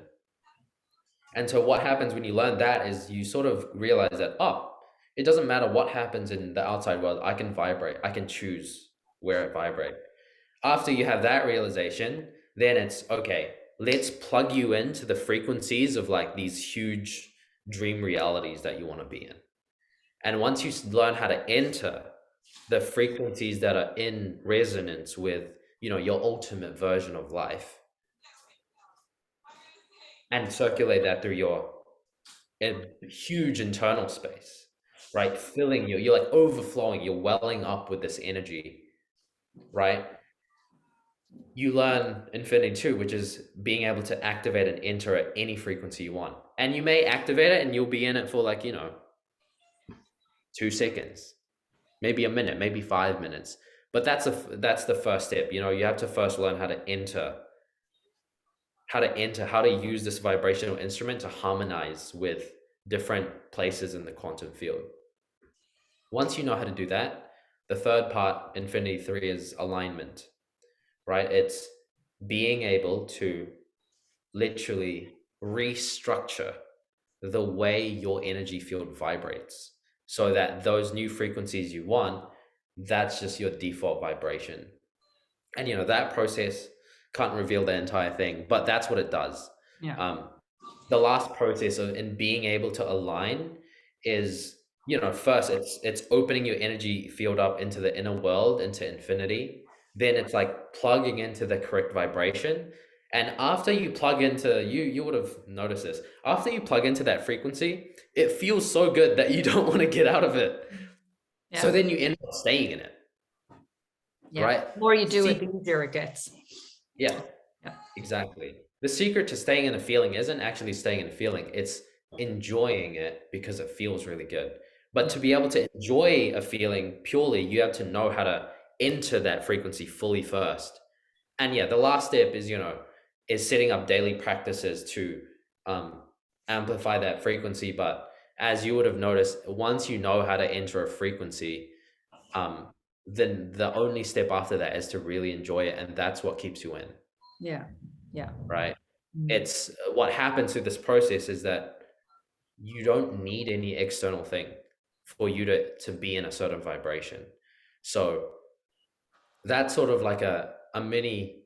And so what happens when you learn that is you sort of realize that, it doesn't matter what happens in the outside world, I can vibrate, I can choose where it vibrate. After you have that realization, then it's okay, let's plug you into the frequencies of like these huge dream realities that you want to be in. And once you learn how to enter the frequencies that are in resonance with, your ultimate version of life, and circulate that through your huge internal space, right? Filling you, you're like overflowing, you're welling up with this energy, right? You learn Infinity 2, which is being able to activate and enter at any frequency you want. And you may activate it and you'll be in it for like, 2 seconds, maybe a minute, maybe 5 minutes. But that's the first step. You have to first learn how to use this vibrational instrument to harmonize with different places in the quantum field. Once you know how to do that, the third part, Infinity 3, is alignment, right? It's being able to literally restructure the way your energy field vibrates so that those new frequencies you want, that's just your default vibration. And that process can't reveal the entire thing, but that's what it does. Yeah. The last process in being able to align is, first it's opening your energy field up into the inner world, into infinity. Then it's like plugging into the correct vibration. And after you plug into, you would have noticed this, after you plug into that frequency, it feels so good that you don't want to get out of it. Yeah. So then you end up staying in it. Yeah. Right? The more you do it, the easier it gets. Yeah, exactly. The secret to staying in a feeling isn't actually staying in a feeling. It's enjoying it because it feels really good. But to be able to enjoy a feeling purely, you have to know how to enter that frequency fully first. And yeah, the last step is, is setting up daily practices to amplify that frequency. But as you would have noticed, once you know how to enter a frequency, then the only step after that is to really enjoy it. And that's what keeps you in. Yeah. Yeah. Right. It's what happens through this process is that you don't need any external thing for you to be in a certain vibration. So that's sort of like a mini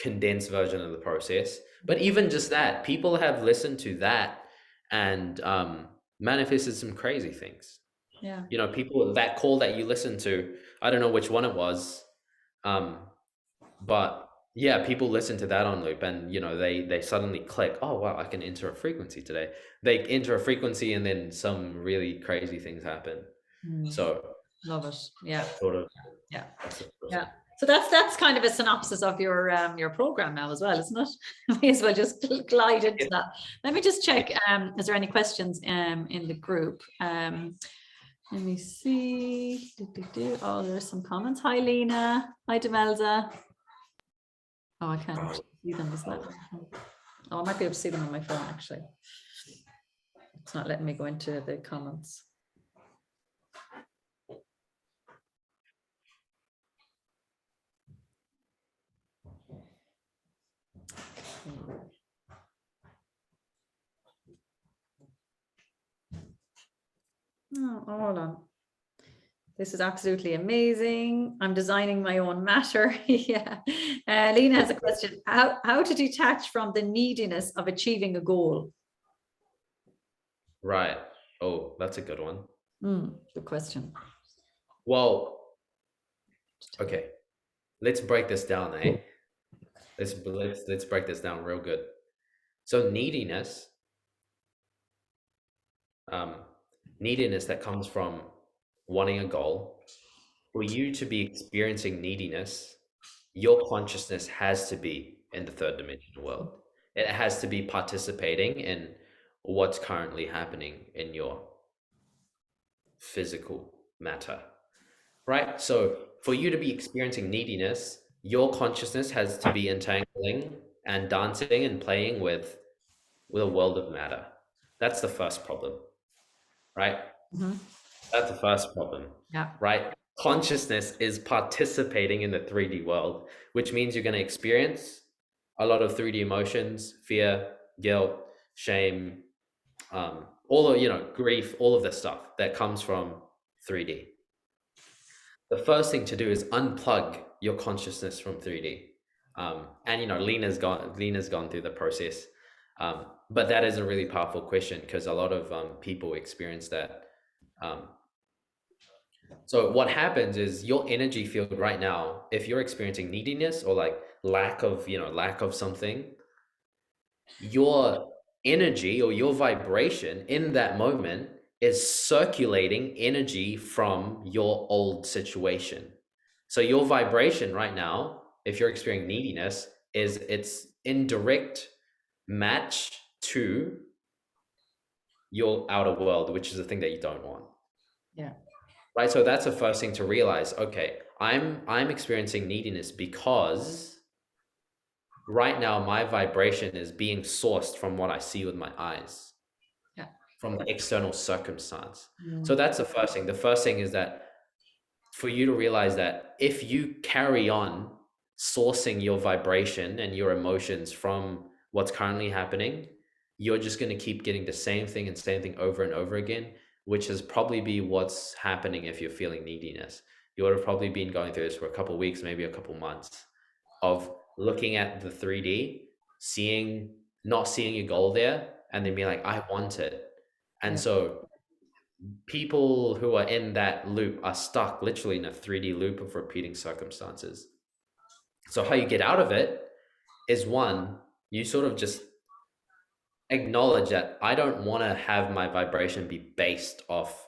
condensed version of the process. But even just that, people have listened to that and manifested some crazy things. Yeah. People, that call that you listened to, I don't know which one it was, but yeah, people listen to that on loop and, they suddenly click, oh, wow, I can enter a frequency today. They enter a frequency and then some really crazy things happen. So love it. Yeah. Sort of. Yeah. Yeah. So that's kind of a synopsis of your program now as well, isn't it? May as well just glide into that. Let me just check. Is there any questions in the group? Let me see. Oh, there's some comments. Hi, Lena. Hi, Demelza. Oh, I can't see them. Is that? Oh, I might be able to see them on my phone, actually. It's not letting me go into the comments. Oh, hold on. This is absolutely amazing. I'm designing my own matter. Yeah. Lena has a question. How to detach from the neediness of achieving a goal? Right. Oh, that's a good one. Good question. Well, okay. Let's break this down, eh? Let's break this down real good. So neediness, neediness that comes from wanting a goal. For you to be experiencing neediness, your consciousness has to be in the third dimensional world. It has to be participating in what's currently happening in your physical matter, right? So for you to be experiencing neediness, your consciousness has to be entangling and dancing and playing with a world of matter. That's the first problem, right? Mhm. That's the first problem, Yeah. right? Consciousness is participating in the 3D world, which means you're going to experience a lot of 3D emotions, fear, guilt, shame, all of, grief, all of this stuff that comes from 3D. The first thing to do is unplug your consciousness from 3D. And Lena's gone through the process. But that is a really powerful question because a lot of people experience that. So what happens is your energy field right now, if you're experiencing neediness or like lack of something, your energy or your vibration in that moment is circulating energy from your old situation. So your vibration right now, if you're experiencing neediness, it's in direct match to your outer world, which is the thing that you don't want. Yeah. Right. So that's the first thing to realize. Okay, I'm experiencing neediness because right now my vibration is being sourced from what I see with my eyes, Yeah. from the external circumstance. Mm. So that's the first thing. The first thing is that for you to realize that if you carry on sourcing your vibration and your emotions from what's currently happening, you're just going to keep getting the same thing and same thing over and over again, which is probably be what's happening if you're feeling neediness. You would have probably been going through this for a couple of weeks, maybe a couple of months of looking at the 3D, not seeing your goal there, and then being like, I want it. And Yeah. so people who are in that loop are stuck literally in a 3D loop of repeating circumstances. So how you get out of it is, one, you sort of just acknowledge that I don't want to have my vibration be based off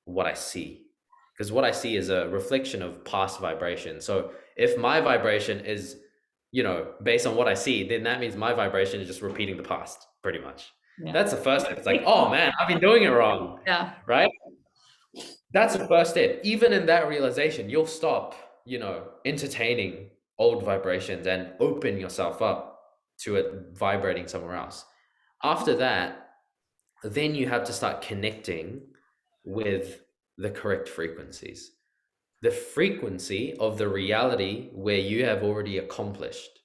what I see, because what I see is a reflection of past vibration. So if my vibration is, based on what I see, then that means my vibration is just repeating the past pretty much. Yeah. That's the first step. It's like, oh man, I've been doing it wrong. Yeah. Right? That's the first step. Even in that realization, you'll stop, entertaining old vibrations and open yourself up to it vibrating somewhere else. After that, then you have to start connecting with the correct frequencies, the frequency of the reality where you have already accomplished,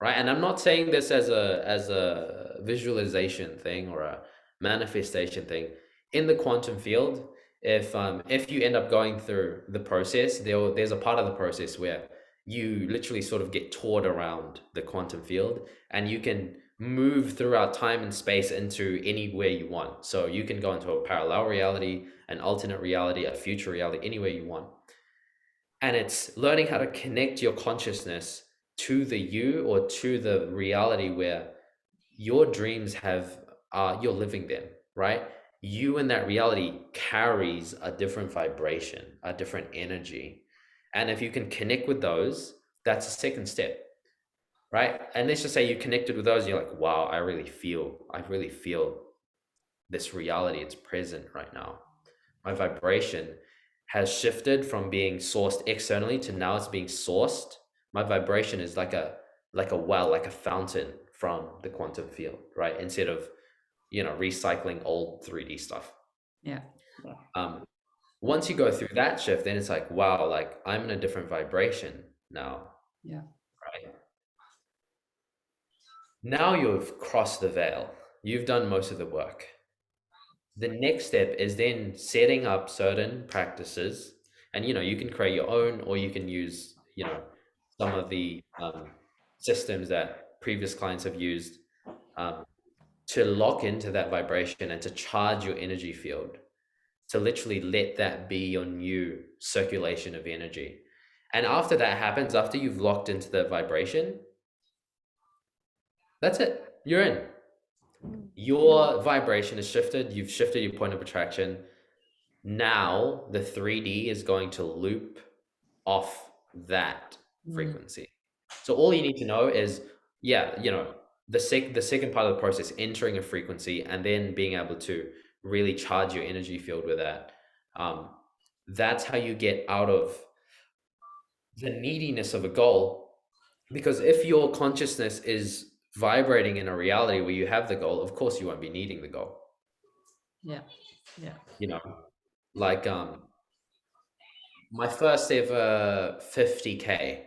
right? And I'm not saying this as a visualization thing or a manifestation thing. In the quantum field, if you end up going through the process, there's a part of the process where you literally sort of get toured around the quantum field, and you can move throughout time and space into anywhere you want. So you can go into a parallel reality, an alternate reality, a future reality, anywhere you want. And it's learning how to connect your consciousness to the you or to the reality where your dreams you're living them, right? You in that reality carries a different vibration, a different energy. And if you can connect with those, that's the second step, right? And let's just say you connected with those and you're like, wow, I really feel this reality. It's present right now. My vibration has shifted from being sourced externally to now it's being sourced. My vibration is like a well, like a fountain from the quantum field, right? Instead of, recycling old 3D stuff. Yeah. Once you go through that shift, then it's like, wow, like I'm in a different vibration now. Yeah. Right? Now you've crossed the veil. You've done most of the work. The next step is then setting up certain practices, and you can create your own, or you can use some of the systems that previous clients have used to lock into that vibration and to charge your energy field, to literally let that be your new circulation of energy. And after that happens, after you've locked into the vibration, That's it. You're in. Your vibration is shifted. You've shifted your point of attraction. Now the 3D is going to loop off that frequency. So all you need to know is, yeah, the second part of the process, entering a frequency and then being able to really charge your energy field with that. That's how you get out of the neediness of a goal. Because if your consciousness is vibrating in a reality where you have the goal, of course you won't be needing the goal. Yeah. Like my first ever 50K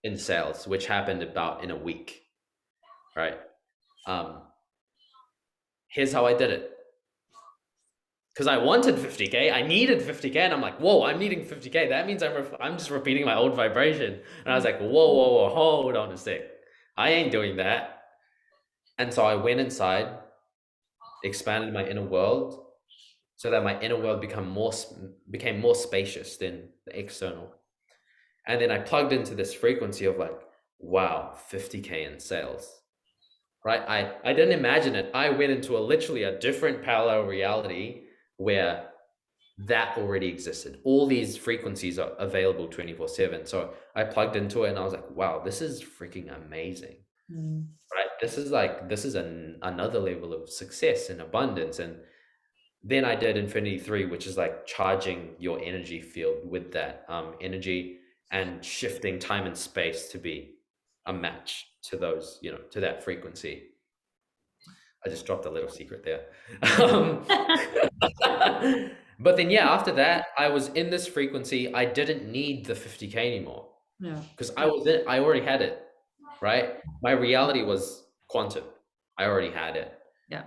in sales, which happened about in a week, right? Here's how I did it. Because I wanted 50K, I needed 50K, and I'm like, whoa, I'm needing 50K. That means I'm just repeating my old vibration. And I was like, whoa, hold on a sec. I ain't doing that. And so I went inside, expanded my inner world, so that my inner world became more spacious than the external. And then I plugged into this frequency of like, wow, 50K in sales, right? I didn't imagine it. I went into literally a different parallel reality where that already existed. All these frequencies are available 24/7. So I plugged into it and I was like, wow, this is freaking amazing, right? This is another level of success and abundance. And then I did Infinity 3, which is like charging your energy field with that energy and shifting time and space to be a match to those, to that frequency. I just dropped a little secret there. But then, yeah, after that, I was in this frequency. I didn't need the 50K anymore. Yeah. Because I already had it, right? My reality was quantum. I already had it. Yeah.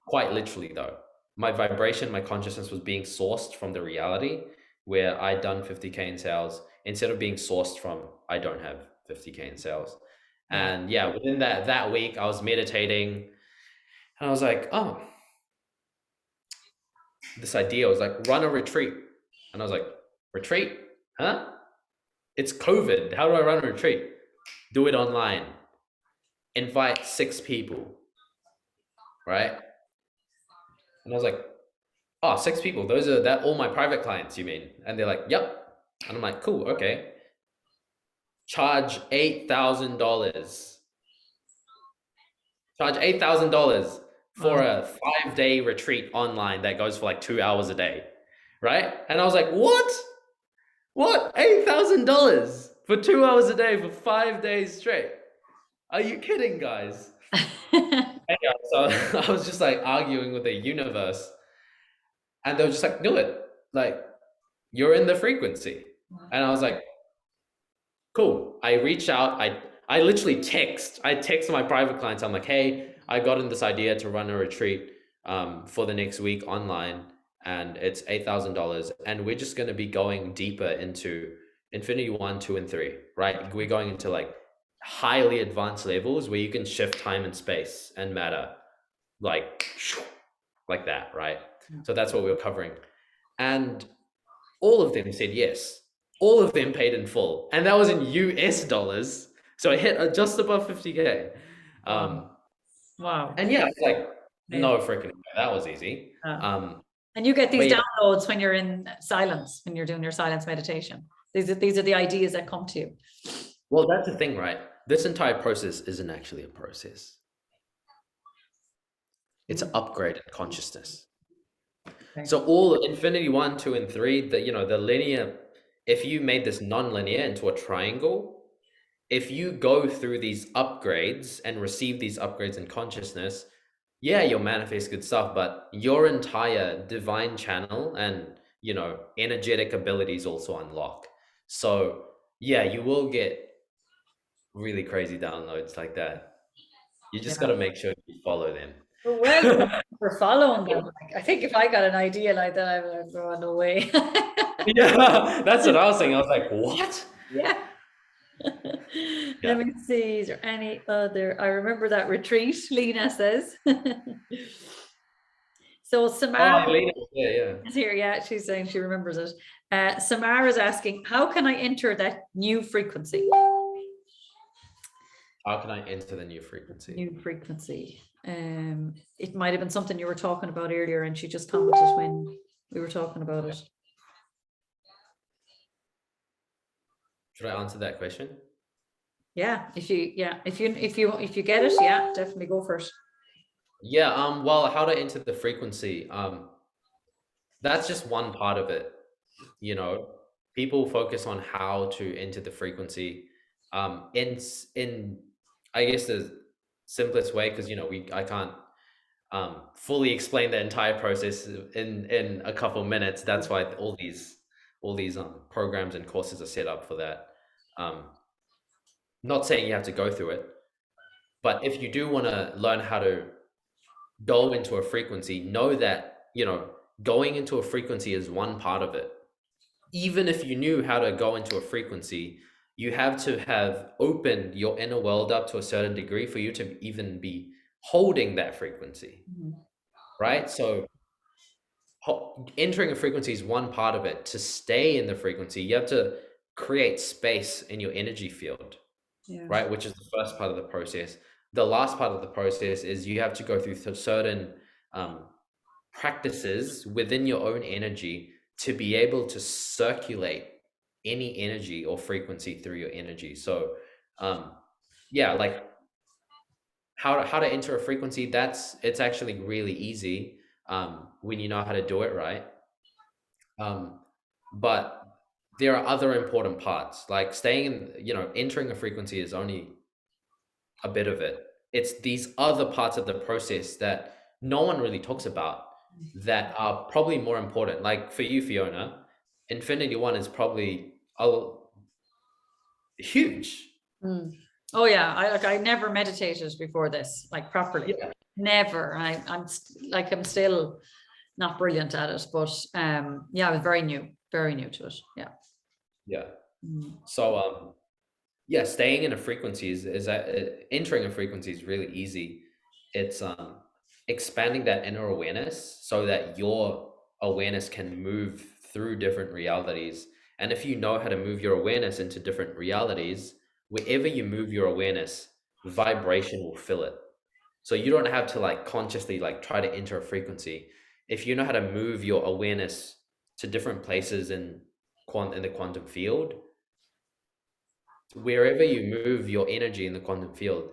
Quite literally though. My vibration, my consciousness was being sourced from the reality where I'd done 50K in sales instead of being sourced from I don't have 50K in sales. And yeah, within that week, I was meditating and I was like, oh, this idea was like, run a retreat. And I was like, retreat? Huh? It's COVID. How do I run a retreat? Do it online. Invite 6 people. Right? And I was like, oh, 6 people. Those are all my private clients, you mean? And they're like, yep. And I'm like, cool, okay. Charge $8,000. Charge $8,000 for a 5-day retreat online that goes for like 2 hours a day. Right? And I was like, what? What? $8,000 for 2 hours a day for 5 days straight? Are you kidding, guys? So I was just like arguing with the universe, and they were just like, do it. Like, you're in the frequency. And I was like, cool. I reach out. I literally text my private clients. I'm like, hey, I got in this idea to run a retreat for the next week online, and it's $8,000. And we're just going to be going deeper into Infinity 1, 2, and 3, right? We're going into like highly advanced levels where you can shift time and space and matter like that, right? So that's what we were covering. And all of them said yes. All of them paid in full. And that was in US dollars. So it hit just above 50K. Wow. And yeah, it's like, no freaking, that was easy. And you get these downloads when you're in silence, when you're doing your silence meditation. These are the ideas that come to you. Well, that's the thing, right? This entire process isn't actually a process. It's an upgrade in consciousness. Okay. So all Infinity 1, 2, and 3, the linear, if you made this non-linear into a triangle, if you go through these upgrades and receive these upgrades in consciousness, yeah, you'll manifest good stuff, but your entire divine channel and, energetic abilities also unlock. So yeah, you will get really crazy downloads like that. You just got to make sure you follow them. Well, for following them. I think if I got an idea like that, I would have run away. Yeah, that's what I was saying. I was like, what? Yeah. Let me see. Is there any other? I remember that retreat, Lena says. So Samara is here. Yeah, she's saying she remembers it. Samara is asking, how can I enter that new frequency? How can I enter the new frequency? New frequency. It might have been something you were talking about earlier, and she just commented when we were talking about it. Should I answer that question? Yeah, if you get it, yeah, definitely go for it. Yeah, well, how to enter the frequency. That's just one part of it. You know, people focus on how to enter the frequency. In I guess the simplest way, because I can't fully explain the entire process in a couple minutes. That's why all these programs and courses are set up for that. Not saying you have to go through it, but if you do want to learn how to go into a frequency, know that going into a frequency is one part of it. Even if you knew how to go into a frequency, you have to have opened your inner world up to a certain degree for you to even be holding that frequency. Right? So entering a frequency is one part of it. To stay in the frequency, you have to create space in your energy field, right? Which is the first part of the process. The last part of the process is you have to go through certain practices within your own energy to be able to circulate any energy or frequency through your energy. So yeah, like how to enter a frequency, it's actually really easy when you know how to do it right. But there are other important parts, like entering a frequency is only a bit of it. It's these other parts of the process that no one really talks about that are probably more important. Like for you, Fiona, Infinity One is probably huge. Oh yeah, I never meditated before this, like properly. Yeah. Never. I'm still not brilliant at it, but yeah, I was very new to it. Yeah. Yeah. So yeah, staying in a frequency is entering a frequency is really easy. It's expanding that inner awareness so that your awareness can move through different realities. And if you know how to move your awareness into different realities, wherever you move your awareness, vibration will fill it. So you don't have to like consciously like try to enter a frequency. If you know how to move your awareness to different places in the quantum field, wherever you move your energy in the quantum field,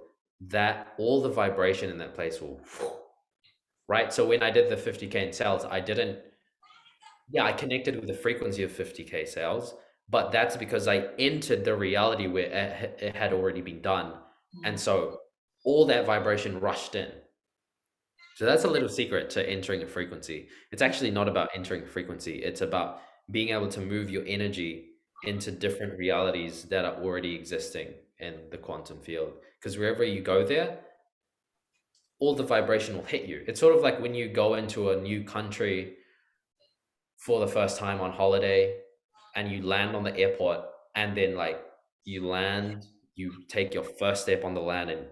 that all the vibration in that place will, right? So when I did the 50K in sales, I connected with the frequency of 50K sales, but that's because I entered the reality where it had already been done. And so all that vibration rushed in. So that's a little secret to entering a frequency. It's actually not about entering a frequency. It's about being able to move your energy into different realities that are already existing in the quantum field. Because wherever you go there, all the vibration will hit you. It's sort of like when you go into a new country for the first time on holiday and you land on the airport, and then like you land, you take your first step on the land, and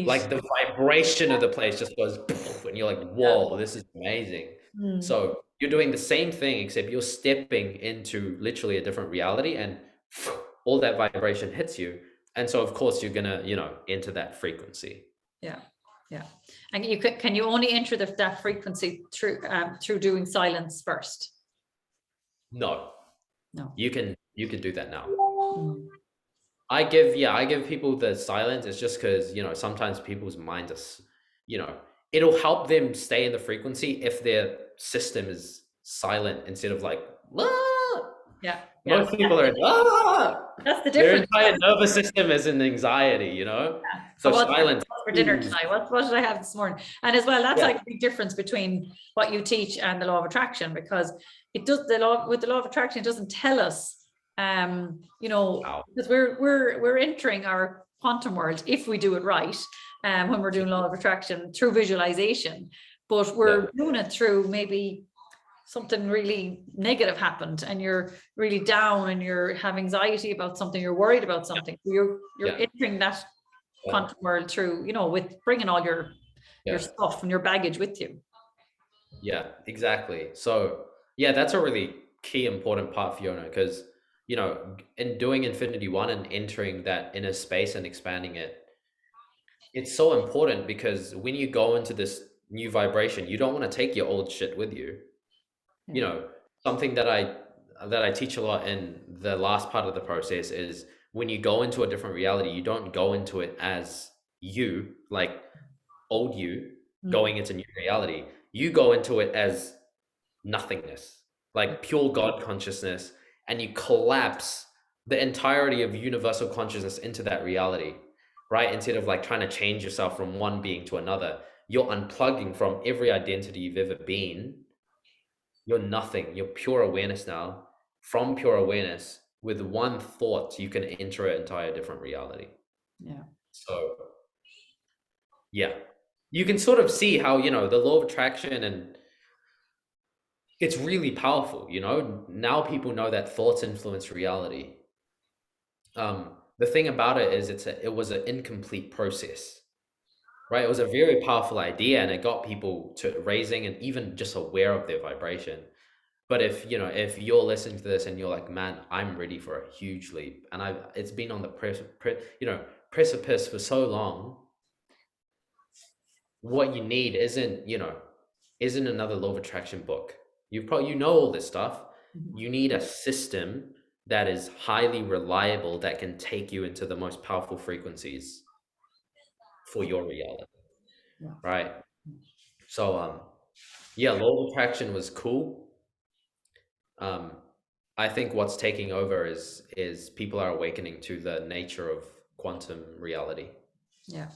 like the vibration of the place just goes, and you're like, whoa, this is amazing. So you're doing the same thing, except you're stepping into literally a different reality, and all that vibration hits you. And so of course you're gonna, enter that frequency. Yeah. And can you only enter that frequency through doing silence first? No. You can do that now. I give people the silence. It's just because, sometimes people's minds are, it'll help them stay in the frequency if their system is silent instead of like, ah! Most people are, ah! That's the difference. Their entire nervous system is in anxiety, So silence. What's for dinner tonight? What did I have this morning? And as well, that's like a big difference between what you teach and the law of attraction, because with the law of attraction, it doesn't tell us, because we're entering our quantum world if we do it right, when we're doing law of attraction through visualization, but we're doing it through maybe something really negative happened and you're really down and you have anxiety about something, you're worried about something. You're entering that quantum world through, with bringing all your stuff and your baggage with you. Yeah, exactly. So yeah, that's a really key important part, Fiona, because you know, in doing Infinity One and entering that inner space and expanding it, it's so important because when you go into this new vibration, you don't want to take your old shit with you. You Yeah. know, something that I teach a lot in the last part of the process is when you go into a different reality, you don't go into it as you, like old you Mm. going into new reality. You go into it as nothingness, like pure God consciousness, and you collapse the entirety of universal consciousness into that reality, right? Instead of like trying to change yourself from one being to another, you're unplugging from every identity you've ever been. You're nothing. You're pure awareness now. From pure awareness, with one thought, you can enter an entire different reality. Yeah. So, yeah, you can sort of see how, you know, the law of attraction, and it's really powerful, you know. Now people know that thoughts influence reality. The thing about it is it was an incomplete process, right? It was a very powerful idea and it got people to raising and even just aware of their vibration. But if, you know, if you're listening to this and you're like, man, I'm ready for a huge leap, and it's been on the precipice for so long, what you need isn't another law of attraction book. You know all this stuff. Mhm. You need a system that is highly reliable that can take you into the most powerful frequencies for your reality, Yeah. right? So yeah, law of attraction was cool. um I think what's taking over is people are awakening to the nature of quantum reality, Yeah.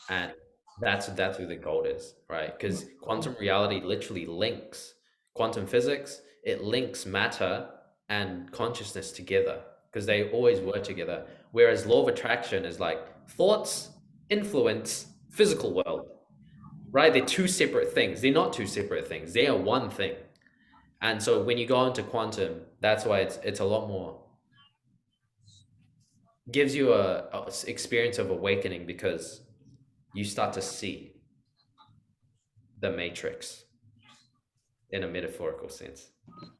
and that's where the gold is, right? Because quantum reality literally links quantum physics. It links matter and consciousness together because they always were together. Whereas law of attraction is like thoughts influence physical world, right? They're two separate things. They're not two separate things. They are one thing. And so when you go into quantum, that's why it's a lot more, gives you a experience of awakening because you start to see the matrix in a metaphorical sense.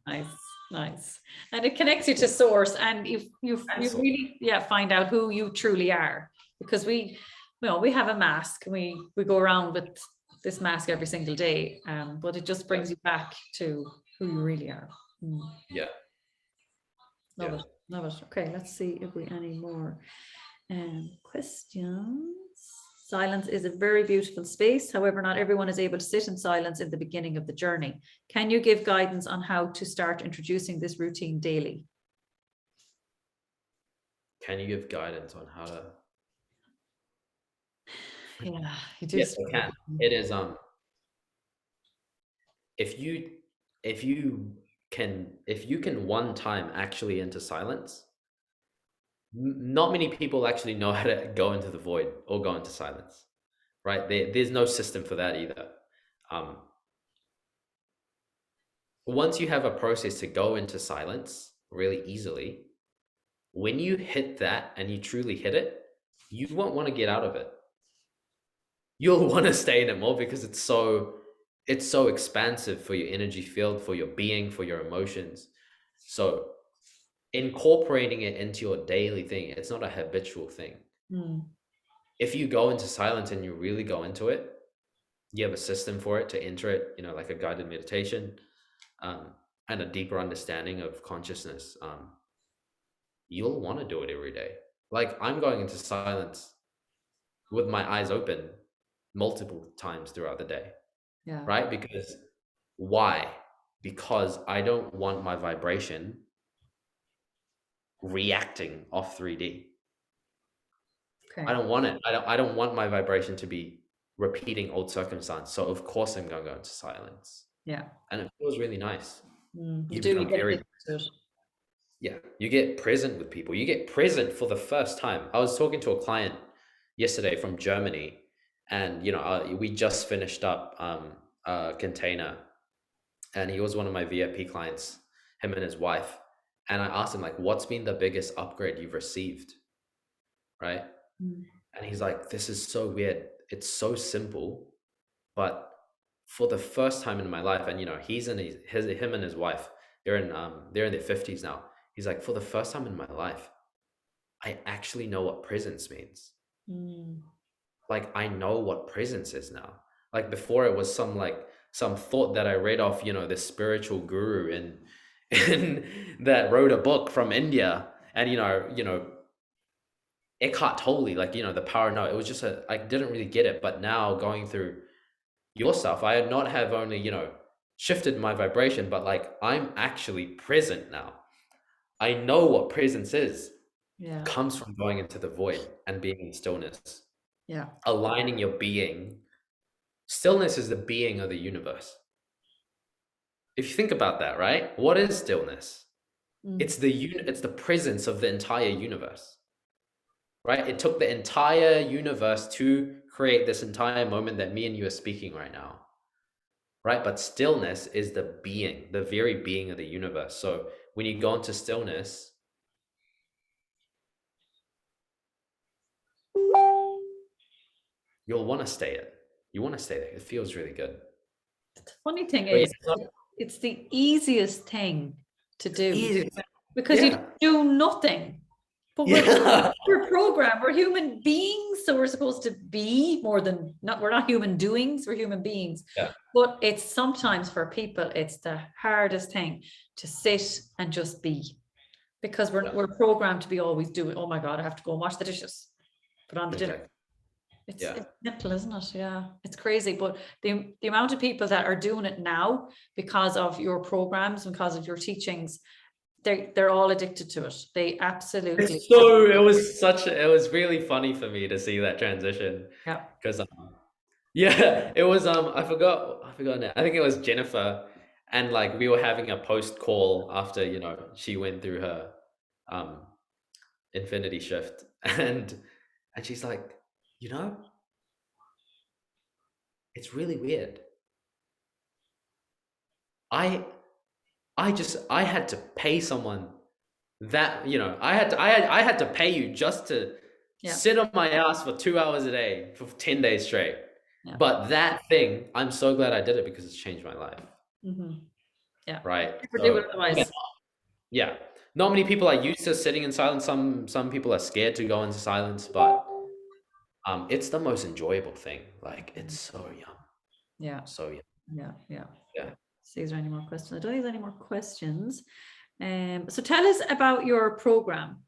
Nice, nice. And it connects you to source, and you really, yeah, find out who you truly are. Because we have a mask, and we go around with this mask every single day, but it just brings you back to who you really are. Mm. Yeah. Love Yeah. it, love it. Okay, let's see if we any more questions. Silence is a very beautiful space. However, not everyone is able to sit in silence in the beginning of the journey. Can you give guidance on how to start introducing this routine daily? Can you give guidance on how to? Yeah, you do. Yes, I can. It is if you if you can one time actually into silence, not many people actually know how to go into the void or go into silence, right? There's no system for that either. Um, Once you have a process to go into silence really easily, when you hit that and you truly hit it, you won't want to get out of it. You'll want to stay in it more because it's so expansive for your energy field, for your being, for your emotions. So incorporating it into your daily thing, it's not a habitual thing. Mm. If you go into silence and you really go into it, you have a system for it to enter it, you know, like a guided meditation, and a deeper understanding of consciousness. You'll want to do it every day. Like I'm going into silence with my eyes open multiple times throughout the day, Yeah. right? Because why? Because I don't want my vibration reacting off 3D. Okay. I don't want it. I don't want my vibration to be repeating old circumstance. So of course I'm going to go into silence. Yeah. And it feels really nice. You You do. You become get very, addicted to it. yeah, you get present with people. You get present for the first time. I was talking to a client yesterday from Germany, and you know, we just finished up a container, and he was one of my VIP clients, him and his wife. And I asked him like, "What's been the biggest upgrade you've received?" Right? Mm. And he's like, "This is so weird. It's so simple, but for the first time in my life," and you know, he's in him and his wife, they're in their 50s now. He's like, for the first time in my life, I actually know what presence means. Like, I know what presence is now. Like, before it was some thought that I read off, this spiritual guru and that wrote a book from India, and Eckhart Tolle, like, the power. No, it was just I didn't really get it. But now going through your stuff, I had not have only, shifted my vibration, but like, I'm actually present now. I know what presence is. Yeah. Comes from going into the void and being in stillness. Yeah. Aligning your being. Stillness is the being of the universe. If you think about that, right? What is stillness? It's the presence of the entire universe. Right? It took the entire universe to create this entire moment that me and you are speaking right now. Right? But stillness is the being, the very being of the universe. So when you go into stillness, you'll want to stay it. You want to stay there. It feels really good. The funny thing is, it's the easiest thing to do because you do nothing. But we're programmed, we're human beings, so we're supposed to be more than we're not human doings, we're human beings. Yeah. But it's sometimes for people, it's the hardest thing to sit and just be, because we're programmed to be always doing, oh my God, I have to go and wash the dishes, put on the dinner. It's mental, isn't it? Yeah, it's crazy. But the amount of people that are doing it now because of your programs and because of your teachings, they're all addicted to it. They absolutely. So it was really funny for me to see that transition. Yeah. Because it was I forgot now. I think it was Jennifer, and like we were having a post call after she went through her infinity shift, and she's like, it's really weird. I had to pay someone that, I had to pay you just to sit on my ass for 2 hours a day for 10 days straight. Yeah. But that thing, I'm so glad I did it because it's changed my life. Yeah. Right. So, yeah. Not many people are used to sitting in silence. Some people are scared to go into silence, but it's the most enjoyable thing. Like, it's so yum. Yeah. So yum. Yeah. See, is there any more questions? I don't think there's any more questions. So tell us about your program,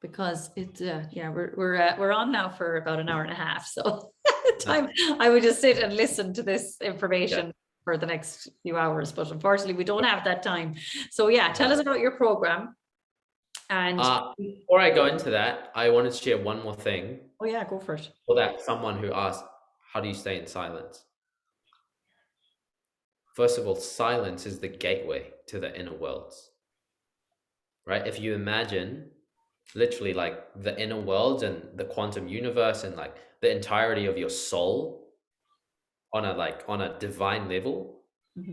because it's we're on now for about an hour and a half. So time I would just sit and listen to this information for the next few hours, but unfortunately we don't have that time. So tell us about your program. And before I go into that, I wanted to share one more thing. Oh yeah, go for it. For that someone who asked, how do you stay in silence? First of all, silence is the gateway to the inner worlds. Right? If you imagine literally like the inner worlds and the quantum universe and like the entirety of your soul on a divine level,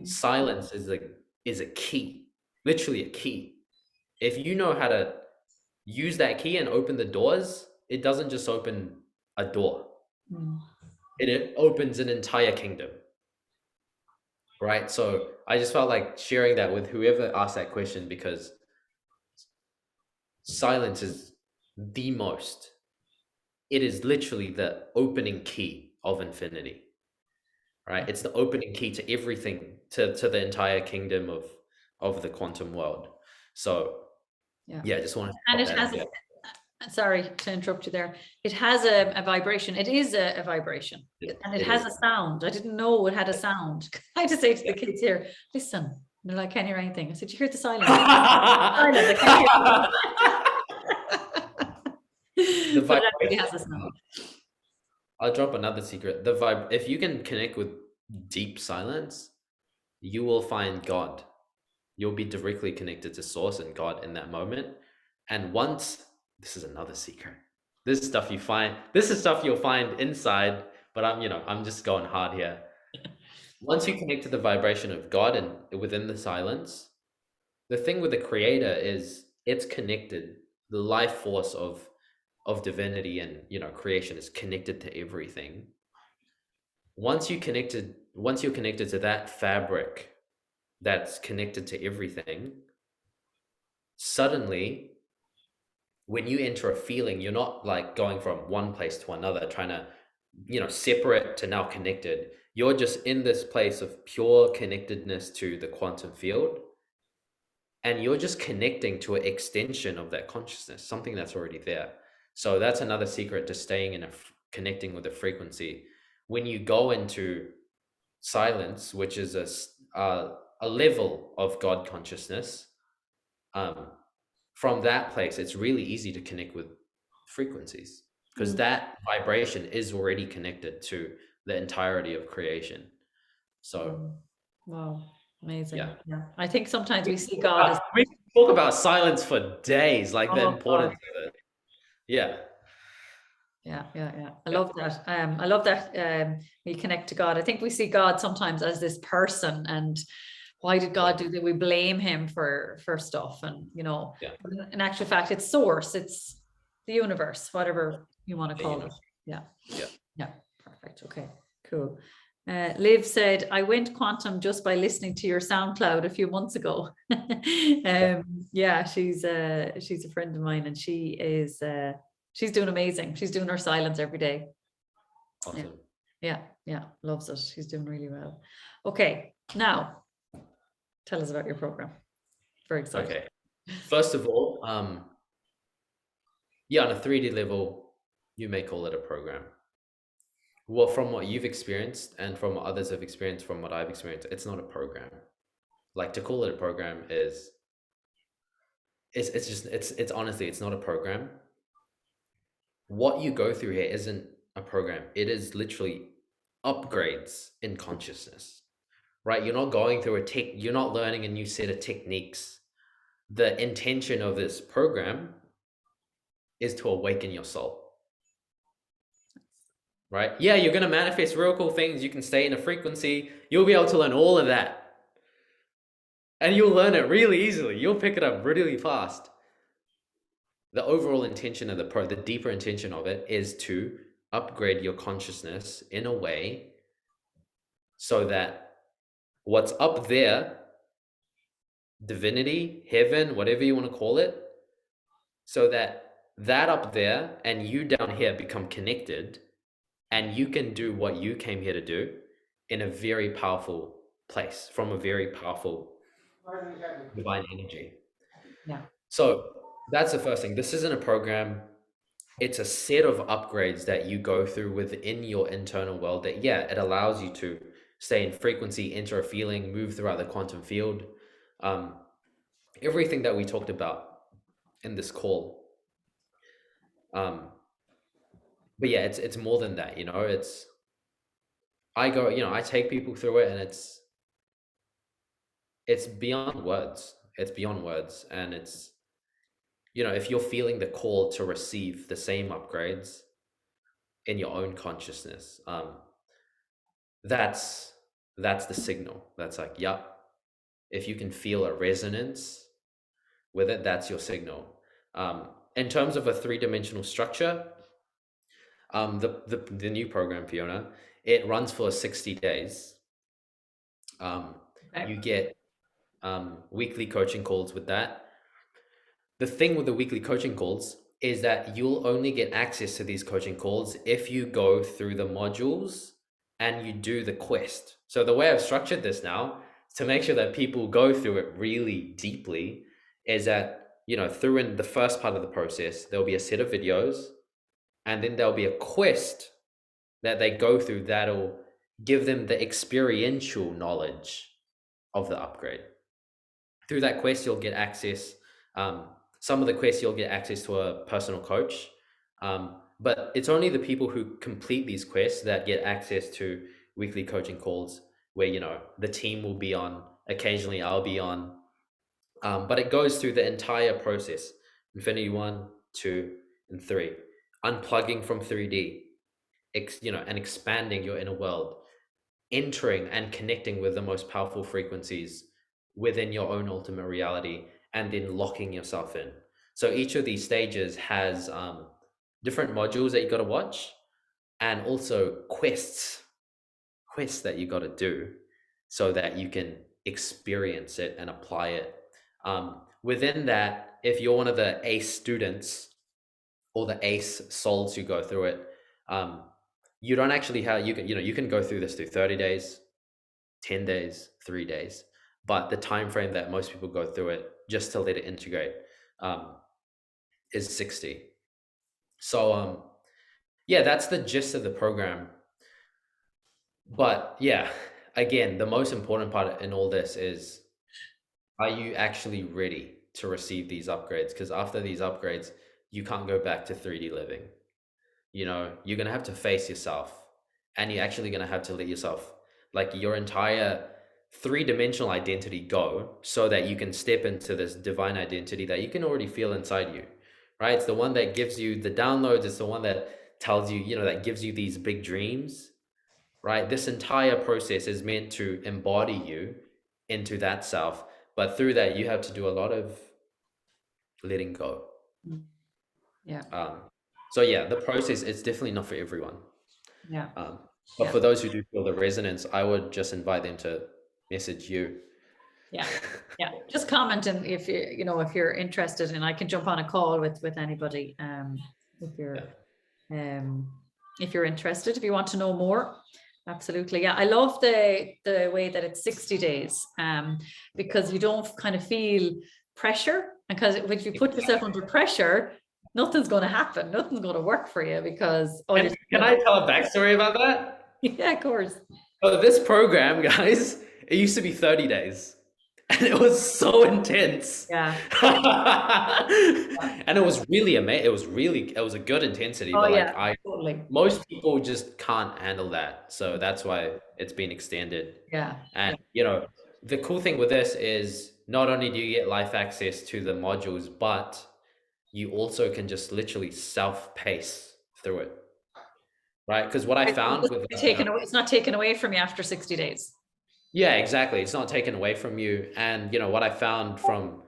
silence is a key, literally a key. If you know how to use that key and open the doors, it doesn't just open a door. It opens an entire kingdom. Right? So I just felt like sharing that with whoever asked that question, because silence is it is literally the opening key of infinity. Right? It's the opening key to everything, to the entire kingdom of the quantum world. So I just wanted to. And it has sorry to interrupt you there. It has a vibration. It is a vibration. And it has a sound. I didn't know it had a sound. I had to say to the kids here, listen. And they're like, can't hear anything. I said, you hear the silence? I can't hear the vibration has a sound. I'll drop another secret. If you can connect with deep silence, you will find God. You'll be directly connected to Source and God in that moment. And this is another secret. This is stuff you'll find inside, but I'm just going hard here. Once you connect to the vibration of God and within the silence, the thing with the Creator is it's connected. The life force of divinity and creation is connected to everything. Once you're connected to that fabric that's connected to everything, suddenly when you enter a feeling, you're not like going from one place to another, trying to, separate to now connected. You're just in this place of pure connectedness to the quantum field. And you're just connecting to an extension of that consciousness, something that's already there. So that's another secret to staying in connecting with the frequency. When you go into silence, which is a level of God consciousness, from that place, it's really easy to connect with frequencies because that vibration is already connected to the entirety of creation. So, wow, amazing. yeah. I think sometimes we see God as We can talk about silence for days, like the importance of it. Yeah. I love that. I love that we connect to God. I think we see God sometimes as this person, and why did God do that? We blame him for stuff, and in actual fact, it's source, it's the universe, whatever you want to call it. Yeah. Perfect. Okay, cool. Liv said, I went quantum just by listening to your SoundCloud a few months ago. She's a friend of mine, and she is she's doing amazing. She's doing her silence every day. Awesome. Yeah, loves it. She's doing really well. Okay, now tell us about your program. Very excited. Okay. First of all, on a 3D level, you may call it a program. Well, from what you've experienced and from what others have experienced, from what I've experienced, it's not a program. Like, to call it a program is, it's honestly, it's not a program. What you go through here isn't a program. It is literally upgrades in consciousness, right? You're not going through you're not learning a new set of techniques. The intention of this program is to awaken your soul. Right? Yeah, you're going to manifest real cool things. You can stay in a frequency. You'll be able to learn all of that. And you'll learn it really easily. You'll pick it up really fast. The overall intention of the deeper intention of it is to upgrade your consciousness in a way so that what's up there, divinity, heaven, whatever you want to call it, so that up there and you down here become connected, and you can do what you came here to do in a very powerful place, from a very powerful divine energy. Yeah. So that's the first thing. This isn't a program. It's a set of upgrades that you go through within your internal world that, it allows you to stay in frequency, enter a feeling, move throughout the quantum field. Everything that we talked about in this call. But yeah, it's more than that, I take people through it, and it's beyond words. It's beyond words. And it's, if you're feeling the call to receive the same upgrades in your own consciousness, that's the signal. That's like, if you can feel a resonance with it, that's your signal. In terms of a 3-dimensional structure, the new program, Fiona, it runs for 60 days. You get weekly coaching calls with that. The thing with the weekly coaching calls is that you'll only get access to these coaching calls if you go through the modules and you do the quest. So the way I've structured this now, to make sure that people go through it really deeply, is that, through in the first part of the process, there'll be a set of videos, and then there'll be a quest that they go through that'll give them the experiential knowledge of the upgrade. Through that quest, you'll get access. Some of the quests, you'll get access to a personal coach. But it's only the people who complete these quests that get access to weekly coaching calls where, the team will be on. Occasionally, I'll be on. But it goes through the entire process. Infinity 1, 2, and 3. Unplugging from 3D, and expanding your inner world, entering and connecting with the most powerful frequencies within your own ultimate reality, and then locking yourself in. So each of these stages has different modules that you got to watch, and also quests that you got to do so that you can experience it and apply it Within that, if you're one of the ACE students or the ACE souls who go through it, you don't actually have, you can go through this through 30 days, 10 days, 3 days, but the time frame that most people go through it just to let it integrate is 60. So yeah, that's the gist of the program. But yeah, again, the most important part in all this is, are you actually ready to receive these upgrades? Because after these upgrades, you can't go back to 3D living. You're going to have to face yourself, and you're actually going to have to let yourself, like, your entire three-dimensional identity go, so that you can step into this divine identity that you can already feel inside you, right? It's the one that gives you the downloads. It's the one that tells you, that gives you these big dreams, right? This entire process is meant to embody you into that self, but through that, you have to do a lot of letting go. Yeah. So yeah, the process is definitely not for everyone. Yeah. But for those who do feel the resonance, I would just invite them to message you. Yeah. Just comment, and if if you're interested, and I can jump on a call with anybody. If you're interested, if you want to know more. Absolutely. Yeah. I love the way that it's 60 days, because you don't kind of feel pressure, because if you put yourself under pressure, nothing's going to happen. Nothing's going to work for you, because Can I tell a backstory about that? Yeah, of course. So this program, guys, it used to be 30 days. And it was so intense. Yeah. And it was really amazing. It was a good intensity, but totally. Most people just can't handle that. So that's why it's been extended. Yeah. And the cool thing with this is, not only do you get life access to the modules, but you also can just literally self-pace through it. Right? Because what I found with it's not taken away from you after 60 days. Yeah, exactly. It's not taken away from you. And what I found from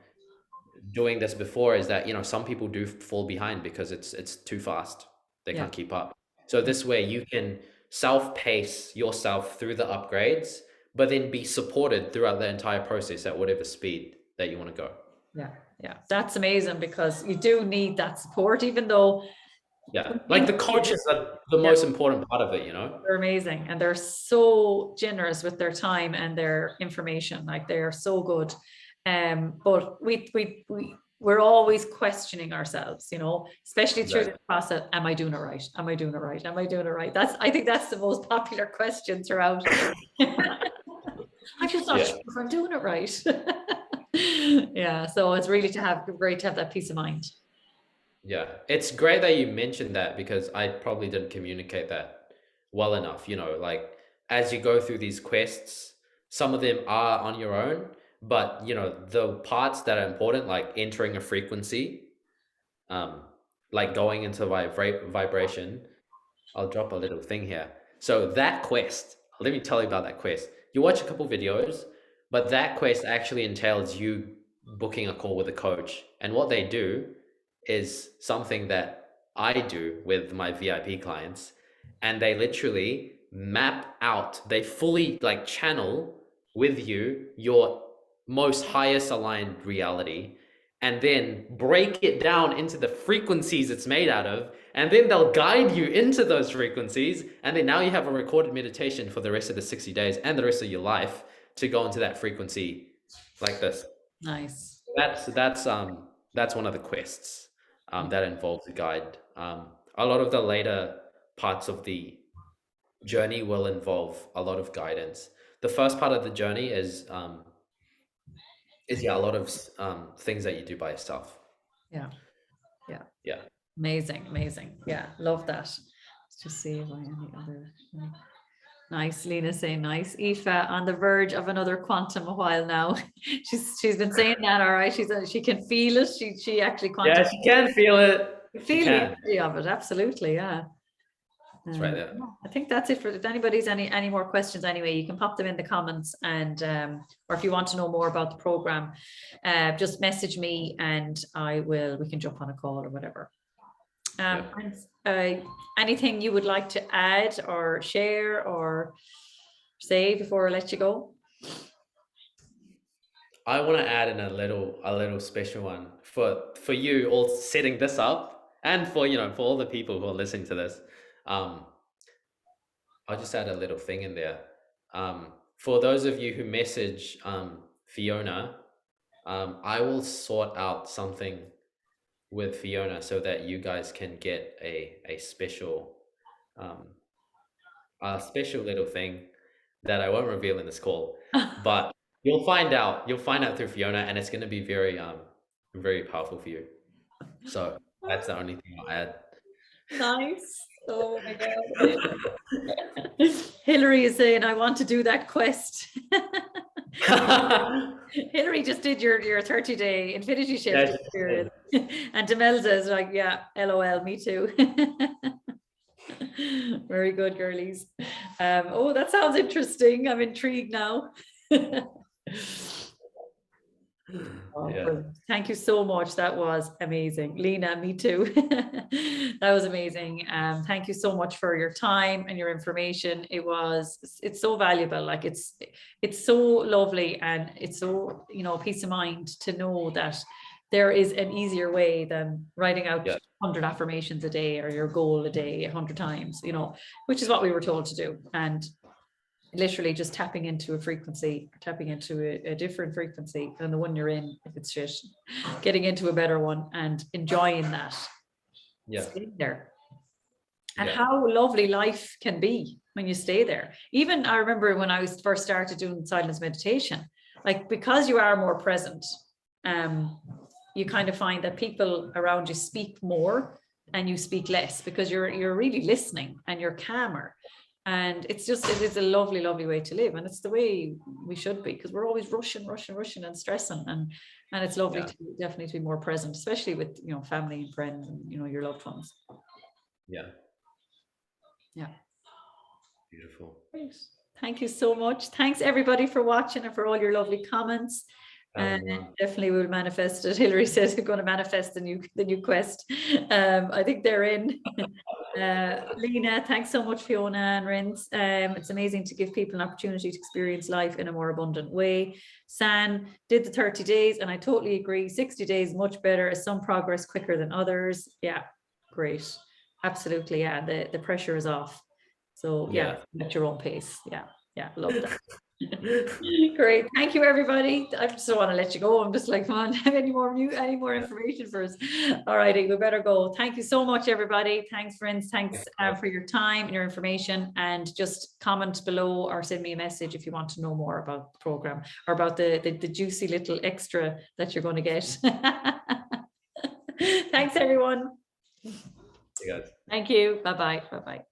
doing this before is that some people do fall behind because it's too fast. They can't keep up. So this way you can self-pace yourself through the upgrades, but then be supported throughout the entire process at whatever speed that you want to go. Yeah, that's amazing, because you do need that support, even though like the coaches are the most important part of it. They're amazing, and they're so generous with their time and their information. Like, they are so good. But we're always questioning ourselves, especially through the process. Am I doing it right? Am I doing it right? Am I doing it right? I think that's the most popular question throughout. I'm just not sure if I'm doing it right. Yeah, so it's really great to have that peace of mind. Yeah, it's great that you mentioned that, because I probably didn't communicate that well enough. Like, as you go through these quests, some of them are on your own, but the parts that are important, like entering a frequency, like going into vibration. I'll drop a little thing here. So that quest, let me tell you about that quest. You watch a couple videos, but that quest actually entails you booking a call with a coach. And what they do is something that I do with my VIP clients, and they literally map out, they fully like channel with you your most highest aligned reality, and then break it down into the frequencies it's made out of, and then they'll guide you into those frequencies, and then now you have a recorded meditation for the rest of the 60 days and the rest of your life to go into that frequency like this. Nice. That's one of the quests that involves a guide. A lot of the later parts of the journey will involve a lot of guidance. The first part of the journey is a lot of things that you do by yourself. Yeah. Amazing. Yeah, love that. Let's just see if I any other. Nice, Lena saying nice. Aoife, on the verge of another quantum a while now. she's been saying that. All right, she can feel it. She actually quantum. Yeah, she can feel it. Feel the energy of it. Absolutely, yeah. It's right there. I think that's it. For if anybody's any more questions, anyway, you can pop them in the comments, and or if you want to know more about the program, just message me, and we can jump on a call or whatever. Anything you would like to add or share or say before I let you go? I want to add in a little special one for you all setting this up, and for for all the people who are listening to this. I'll just add a little thing in there. For those of you who message Fiona, I will sort out something with Fiona so that you guys can get a special little thing that I won't reveal in this call, but you'll find out through Fiona, and it's going to be very powerful for you. So that's the only thing I'll add. Nice. Oh my God. Hillary is saying, I want to do that quest. Hillary just did your 30-day infinity shift experience. And Demelza is like, yeah, LOL, me too. Very good, girlies. Oh, that sounds interesting. I'm intrigued now. Oh, Yeah. thank you so much. That was amazing. Lena, me too. That was amazing. Thank you so much for your time and your information. It's so valuable. Like it's so lovely, and it's so, peace of mind to know that there is an easier way than writing out 100 affirmations a day, or your goal a day 100 times, which is what we were told to do. And literally just tapping into a frequency, tapping into a different frequency than the one you're in, if it's shit, getting into a better one and enjoying that. Staying there. And how lovely life can be when you stay there. Even I remember when I first started doing silence meditation, like, because you are more present, you kind of find that people around you speak more and you speak less, because you're really listening and you're calmer. And it is a lovely, lovely way to live. And it's the way we should be, because we're always rushing and stressing. And it's lovely to definitely to be more present, especially with, family and friends and, your loved ones. Yeah. Yeah. Beautiful. Great. Thank you so much. Thanks everybody for watching and for all your lovely comments. And definitely we'll manifest it. Hillary says we're going to manifest the new quest. I think they're in. Lena, thanks so much, Fiona and Rins. It's amazing to give people an opportunity to experience life in a more abundant way. San did the 30 days, and I totally agree. 60 days much better, as some progress quicker than others. Yeah, great. Absolutely. Yeah, the pressure is off. So at your own pace. Yeah, love that. Great, thank you everybody. I just don't want to let you go. I'm just like, come on, have any more information for us? All righty, we better go. Thank you so much, everybody. Thanks, friends. Thanks for your time and your information. And just comment below or send me a message if you want to know more about the program, or about the juicy little extra that you're going to get. Thanks, everyone. Hey guys. Thank you. Bye-bye. Bye-bye.